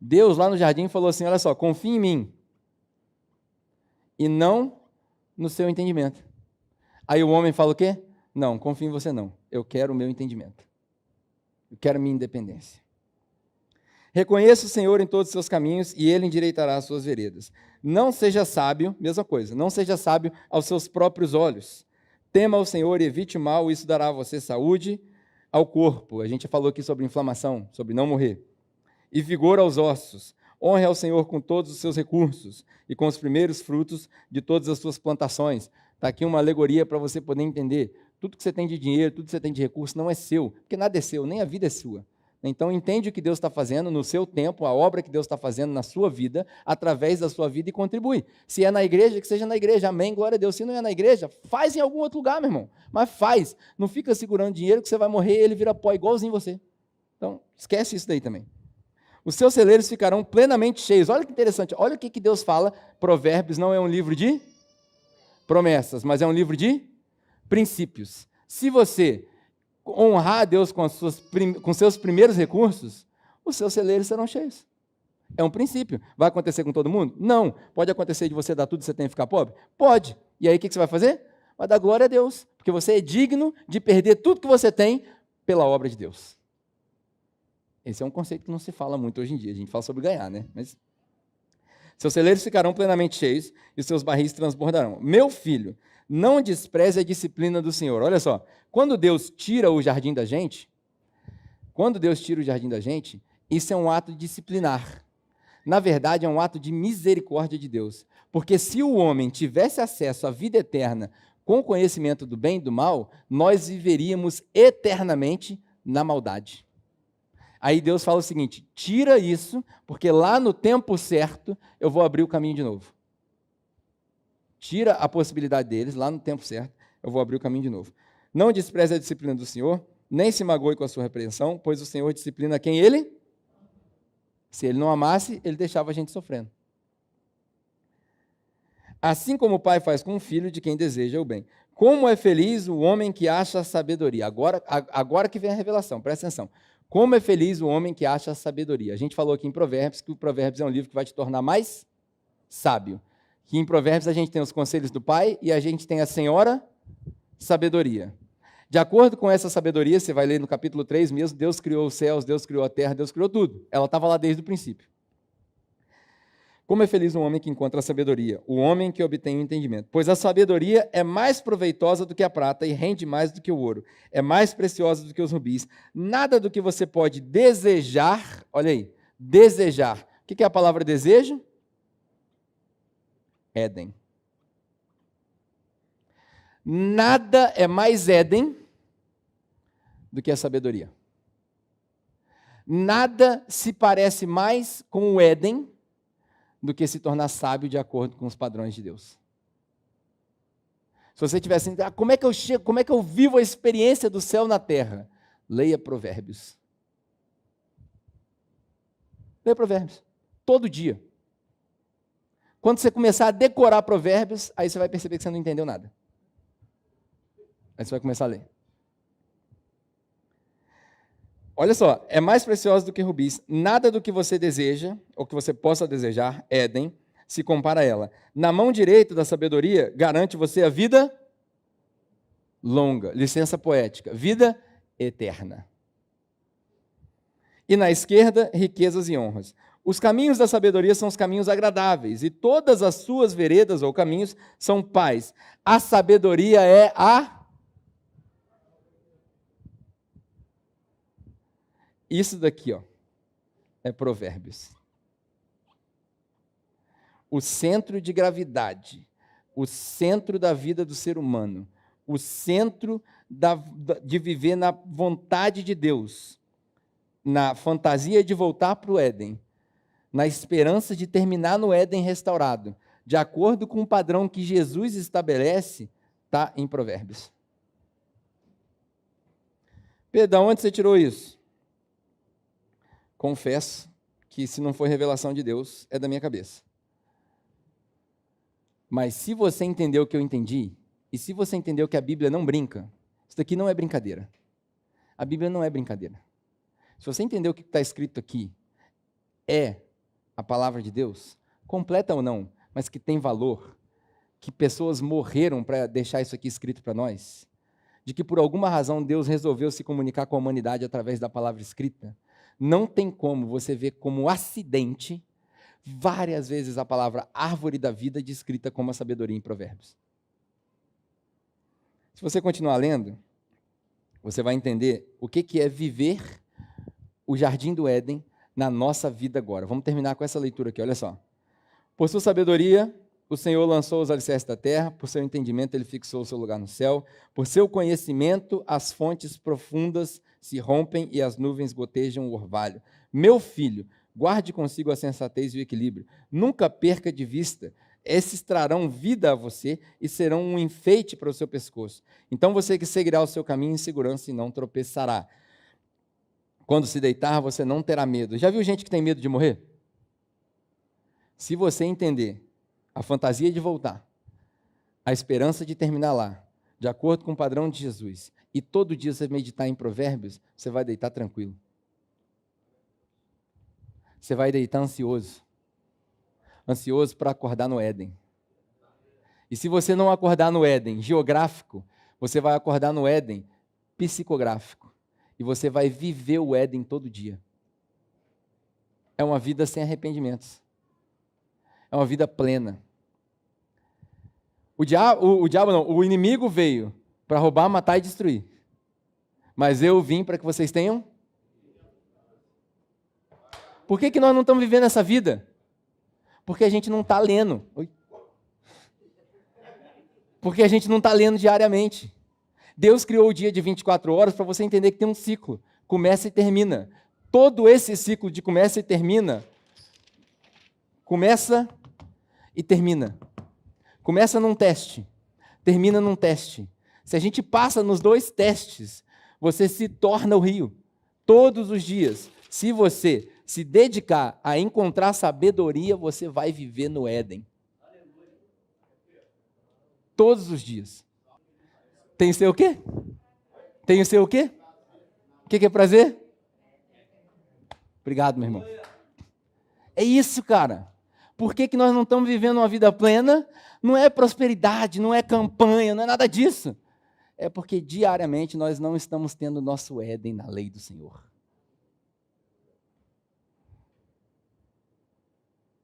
Deus lá no jardim falou assim, olha só, confie em mim e não no seu entendimento. Aí o homem fala o quê? Não, confio em você não. Eu quero o meu entendimento. Eu quero a minha independência. Reconheça o Senhor em todos os seus caminhos e Ele endireitará as suas veredas. Não seja sábio, mesma coisa, não seja sábio aos seus próprios olhos. Tema o Senhor e evite o mal, isso dará a você saúde ao corpo. A gente já falou aqui sobre inflamação, sobre não morrer. E vigor aos ossos. Honre ao Senhor com todos os seus recursos e com os primeiros frutos de todas as suas plantações. Está aqui uma alegoria para você poder entender. Tudo que você tem de dinheiro, tudo que você tem de recurso não é seu, porque nada é seu, nem a vida é sua. Então, entende o que Deus está fazendo no seu tempo, a obra que Deus está fazendo na sua vida, através da sua vida e contribui. Se é na igreja, que seja na igreja, amém, glória a Deus. Se não é na igreja, faz em algum outro lugar, meu irmão. Mas faz, não fica segurando dinheiro que você vai morrer e ele vira pó igualzinho você. Então, esquece isso daí também. Os seus celeiros ficarão plenamente cheios. Olha que interessante, olha o que Deus fala. Provérbios não é um livro de promessas, mas é um livro de princípios. Se você honrar a Deus com seus primeiros recursos, os seus celeiros serão cheios. É um princípio. Vai acontecer com todo mundo? Não. Pode acontecer de você dar tudo que você tem e ficar pobre? Pode. E aí o que você vai fazer? Vai dar glória a Deus, porque você é digno de perder tudo que você tem pela obra de Deus. Esse é um conceito que não se fala muito hoje em dia. A gente fala sobre ganhar, né? Mas seus celeiros ficarão plenamente cheios e seus barris transbordarão. Meu filho, não despreze a disciplina do Senhor. Olha só, quando Deus tira o jardim da gente, isso é um ato disciplinar. Na verdade, é um ato de misericórdia de Deus. Porque se o homem tivesse acesso à vida eterna com o conhecimento do bem e do mal, nós viveríamos eternamente na maldade. Aí Deus fala o seguinte, tira isso, porque lá no tempo certo eu vou abrir o caminho de novo. Tira a possibilidade deles, lá no tempo certo, eu vou abrir o caminho de novo. Não despreze a disciplina do Senhor, nem se magoe com a sua repreensão, pois o Senhor disciplina quem Ele? Se Ele não amasse, Ele deixava a gente sofrendo. Assim como o pai faz com o filho de quem deseja o bem. Como é feliz o homem que acha a sabedoria. Agora que vem a revelação, presta atenção. Como é feliz o homem que acha a sabedoria. A gente falou aqui em Provérbios, que o Provérbios é um livro que vai te tornar mais sábio. Que em Provérbios a gente tem os conselhos do pai e a gente tem a senhora sabedoria. De acordo com essa sabedoria, você vai ler no capítulo 3 mesmo, Deus criou os céus, Deus criou a terra, Deus criou tudo. Ela estava lá desde o princípio. Como é feliz um homem que encontra a sabedoria, o homem que obtém o entendimento. Pois a sabedoria é mais proveitosa do que a prata e rende mais do que o ouro. É mais preciosa do que os rubis. Nada do que você pode desejar, olha aí, desejar. O que é a palavra desejo? Éden. Nada é mais Éden do que a sabedoria. Nada se parece mais com o Éden do que se tornar sábio de acordo com os padrões de Deus. Se você tivesse assim, como é que eu chego, como é que eu vivo a experiência do céu na terra? Leia Provérbios. Leia Provérbios. Todo dia. Quando você começar a decorar Provérbios, aí você vai perceber que você não entendeu nada. Aí você vai começar a ler. Olha só, é mais preciosa do que rubis. Nada do que você deseja, ou que você possa desejar, Éden, se compara a ela. Na mão direita da sabedoria, garante você a vida longa, licença poética, vida eterna. E na esquerda, riquezas e honras. Os caminhos da sabedoria são os caminhos agradáveis, e todas as suas veredas ou caminhos são paz. A sabedoria é a... Isso daqui, ó, é Provérbios. o centro de gravidade, o centro da vida do ser humano, o centro de viver na vontade de Deus, na fantasia de voltar para o Éden, na esperança de terminar no Éden restaurado, de acordo com o padrão que Jesus estabelece, está em Provérbios. Pedro, onde você tirou isso? Confesso que se não for revelação de Deus, é da minha cabeça. Mas se você entendeu o que eu entendi, e se você entendeu que a Bíblia não brinca, isso daqui não é brincadeira. A Bíblia não é brincadeira. Se você entendeu o que está escrito aqui, é a palavra de Deus, completa ou não, mas que tem valor, que pessoas morreram para deixar isso aqui escrito para nós, de que por alguma razão Deus resolveu se comunicar com a humanidade através da palavra escrita, não tem como você ver como acidente várias vezes a palavra árvore da vida descrita como a sabedoria em Provérbios. Se você continuar lendo, você vai entender o que é viver o jardim do Éden na nossa vida agora. Vamos terminar com essa leitura aqui, olha só. Por sua sabedoria, o Senhor lançou os alicerces da terra, por seu entendimento ele fixou o seu lugar no céu, por seu conhecimento as fontes profundas se rompem e as nuvens gotejam o orvalho. Meu filho, guarde consigo a sensatez e o equilíbrio. Nunca perca de vista. Esses trarão vida a você e serão um enfeite para o seu pescoço. Então você que seguirá o seu caminho em segurança e não tropeçará. Quando se deitar, você não terá medo. Já viu gente que tem medo de morrer? Se você entender a fantasia de voltar, a esperança de terminar lá, de acordo com o padrão de Jesus, e todo dia você meditar em Provérbios, você vai deitar tranquilo. Você vai deitar ansioso para acordar no Éden. E se você não acordar no Éden geográfico, você vai acordar no Éden psicográfico. E você vai viver o Éden todo dia. É uma vida sem arrependimentos. É uma vida plena. O inimigo veio para roubar, matar e destruir. Mas eu vim para que vocês tenham. Por que nós não estamos vivendo essa vida? Porque a gente não está lendo. Porque a gente não está lendo diariamente. Deus criou o dia de 24 horas para você entender que tem um ciclo. Começa e termina. Todo esse ciclo de começa e termina, começa e termina. Começa num teste, termina num teste. Se a gente passa nos dois testes, você se torna o rio. Todos os dias. Se você se dedicar a encontrar sabedoria, você vai viver no Éden. Todos os dias. Tem o seu o quê? Tem o seu o quê? O que é prazer? Obrigado, meu irmão. É isso, cara. Por que nós não estamos vivendo uma vida plena? Não é prosperidade, não é campanha, não é nada disso. É porque diariamente nós não estamos tendo nosso Éden na lei do Senhor.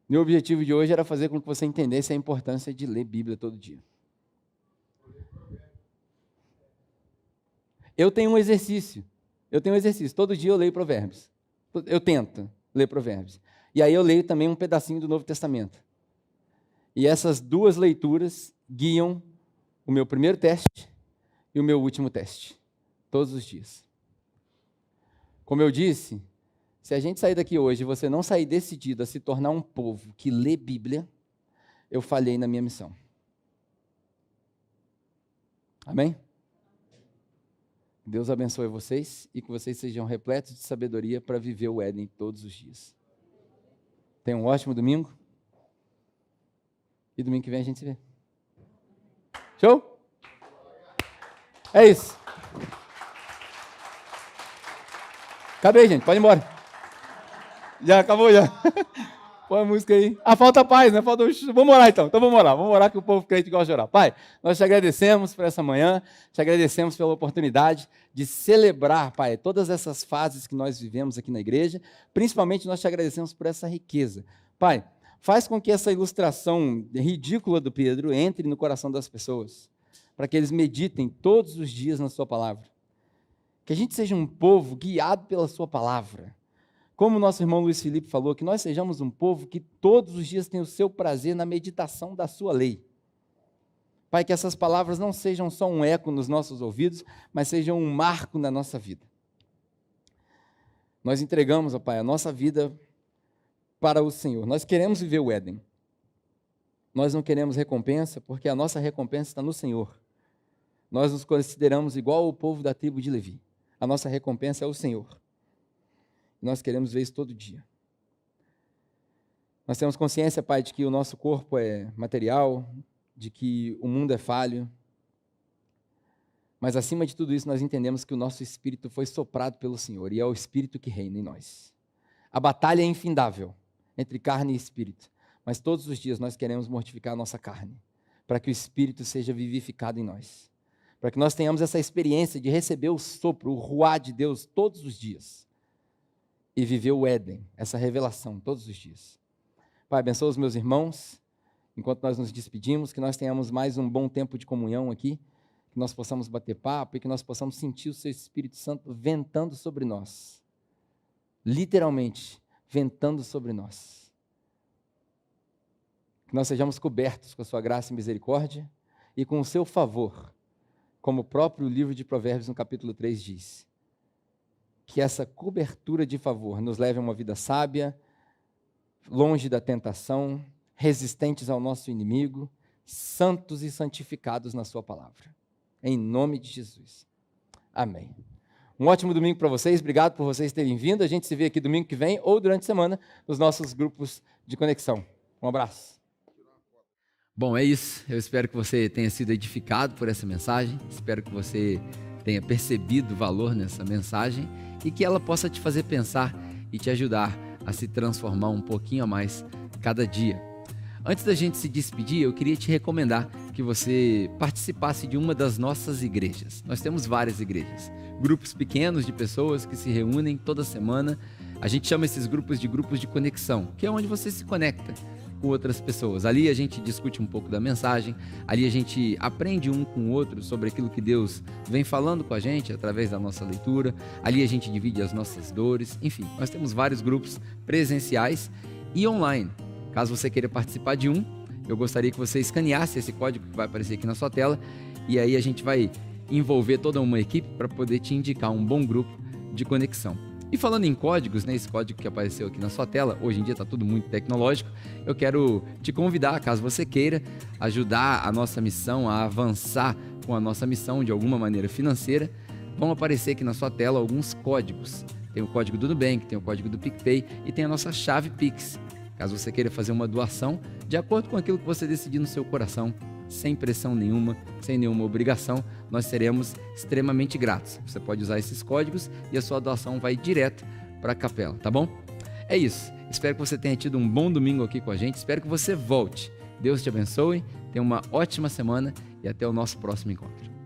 Meu objetivo de hoje era fazer com que você entendesse a importância de ler Bíblia todo dia. Eu tenho um exercício. Todo dia eu leio Provérbios. Eu tento ler Provérbios. E aí eu leio também um pedacinho do Novo Testamento. E essas duas leituras guiam o meu primeiro teste e o meu último teste. Todos os dias. Como eu disse, se a gente sair daqui hoje e você não sair decidido a se tornar um povo que lê Bíblia, eu falhei na minha missão. Amém? Deus abençoe vocês e que vocês sejam repletos de sabedoria para viver o Éden todos os dias. Tenham um ótimo domingo. E domingo que vem a gente se vê. Show? É isso. Acabei, gente. Pode ir embora. Já acabou, já. Põe a música aí. Ah, falta paz, né? Vamos orar então. Então vamos orar. Vamos orar que o povo crente gosta de orar. Pai, nós te agradecemos por essa manhã, te agradecemos pela oportunidade de celebrar, Pai, todas essas fases que nós vivemos aqui na igreja. Principalmente nós te agradecemos por essa riqueza. Pai, faz com que essa ilustração ridícula do Pedro entre no coração das pessoas, para que eles meditem todos os dias na sua palavra. Que a gente seja um povo guiado pela sua palavra, Como o nosso irmão Luiz Felipe falou, que nós sejamos um povo que todos os dias tem o seu prazer na meditação da sua lei. Pai, que essas palavras não sejam só um eco nos nossos ouvidos, mas sejam um marco na nossa vida. Nós entregamos, ó Pai, a nossa vida para o Senhor. Nós queremos viver o Éden. Nós não queremos recompensa, porque a nossa recompensa está no Senhor. Nós nos consideramos igual ao povo da tribo de Levi. A nossa recompensa é o Senhor. Nós queremos ver isso todo dia. Nós temos consciência, Pai, de que o nosso corpo é material, de que o mundo é falho, mas acima de tudo isso nós entendemos que o nosso espírito foi soprado pelo Senhor e é o Espírito que reina em nós. A batalha é infindável entre carne e espírito, mas todos os dias nós queremos mortificar a nossa carne, para que o Espírito seja vivificado em nós, para que nós tenhamos essa experiência de receber o sopro, o ruá de Deus todos os dias e viver o Éden, essa revelação todos os dias. Pai, abençoa os meus irmãos, enquanto nós nos despedimos, que nós tenhamos mais um bom tempo de comunhão aqui, que nós possamos bater papo e que nós possamos sentir o seu Espírito Santo ventando sobre nós. Literalmente, ventando sobre nós. Que nós sejamos cobertos com a sua graça e misericórdia e com o seu favor, como o próprio livro de Provérbios, no capítulo 3, diz. Que essa cobertura de favor nos leve a uma vida sábia, longe da tentação, resistentes ao nosso inimigo, santos e santificados na sua palavra. Em nome de Jesus. Amém. Um ótimo domingo para vocês, obrigado por vocês terem vindo. A gente se vê aqui domingo que vem ou durante a semana nos nossos grupos de conexão. Um abraço. Bom, é isso. Eu espero que você tenha sido edificado por essa mensagem. Espero que você tenha percebido o valor nessa mensagem e que ela possa te fazer pensar e te ajudar a se transformar um pouquinho a mais cada dia. Antes da gente se despedir, eu queria te recomendar que você participasse de uma das nossas igrejas. Nós temos várias igrejas, grupos pequenos de pessoas que se reúnem toda semana. A gente chama esses grupos de conexão, que é onde você se conecta com outras pessoas. Ali a gente discute um pouco da mensagem, ali a gente aprende um com o outro sobre aquilo que Deus vem falando com a gente através da nossa leitura, ali a gente divide as nossas dores, enfim, nós temos vários grupos presenciais e online. Caso você queira participar de um, eu gostaria que você escaneasse esse código que vai aparecer aqui na sua tela e aí a gente vai envolver toda uma equipe para poder te indicar um bom grupo de conexão. E falando em códigos, né, esse código que apareceu aqui na sua tela, hoje em dia está tudo muito tecnológico, eu quero te convidar, caso você queira, ajudar a nossa missão a avançar com a nossa missão de alguma maneira financeira, vão aparecer aqui na sua tela alguns códigos. Tem o código do Nubank, tem o código do PicPay e tem a nossa chave Pix. Caso você queira fazer uma doação, de acordo com aquilo que você decidir no seu coração, sem pressão nenhuma, sem nenhuma obrigação, nós seremos extremamente gratos. Você pode usar esses códigos e a sua doação vai direto para a capela, tá bom? É isso. Espero que você tenha tido um bom domingo aqui com a gente. Espero que você volte. Deus te abençoe, tenha uma ótima semana e até o nosso próximo encontro.